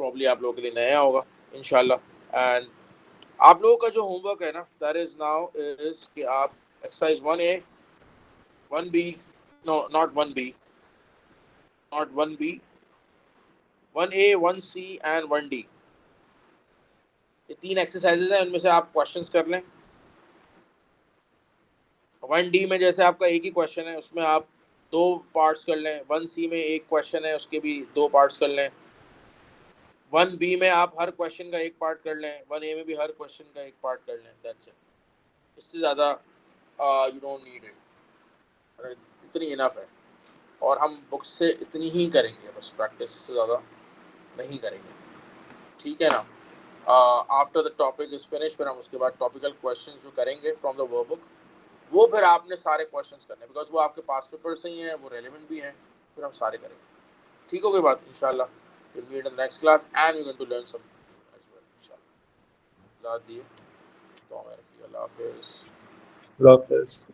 प्रॉब्ली आप लोगों के लिए नया होगा इंशाल्लाह। एंड आप लोगों का जो होमवर्क है ना दैट इज नाउ इज कि आप exercise 1A 1B no not 1B not 1B 1A 1C and 1D ये 3 एक्सरसाइजेज हैं। उनमें से आप क्वेश्चंस कर लें। 1D में जैसे आपका एक ही क्वेश्चन है उसमें आप 2 पार्ट्स कर लें। 1C में एक क्वेश्चन है उसके भी 2 पार्ट्स कर लें। 1B में आप हर क्वेश्चन का एक पार्ट कर लें। 1A में भी हर क्वेश्चन का एक पार्ट कर लें। That's it. इससे ज़्यादा यू डोंट नीड इट। इतनी इनफ है और हम बुक से इतनी ही करेंगे बस प्रैक्टिस से ज़्यादा नहीं करेंगे। ठीक है ना। After the topic is finish फिर हम उसके बाद टॉपिकल क्वेश्चन जो करेंगे फ्रॉम द वर्क बुक वो फिर आपने सारे क्वेश्चंस करने बिकॉज वो आपके पास पेपर से ही हैं वो रेलिवेंट भी हैं। फिर हम सारे करेंगे। ठीक हो गई बात इंशाल्लाह। Will meet in the next class and we going to learn some as well इंशाल्लाह। ज़्यादा दिए तो हमें रखिए। अल्लाह हाफिज़। Allah Hafiz.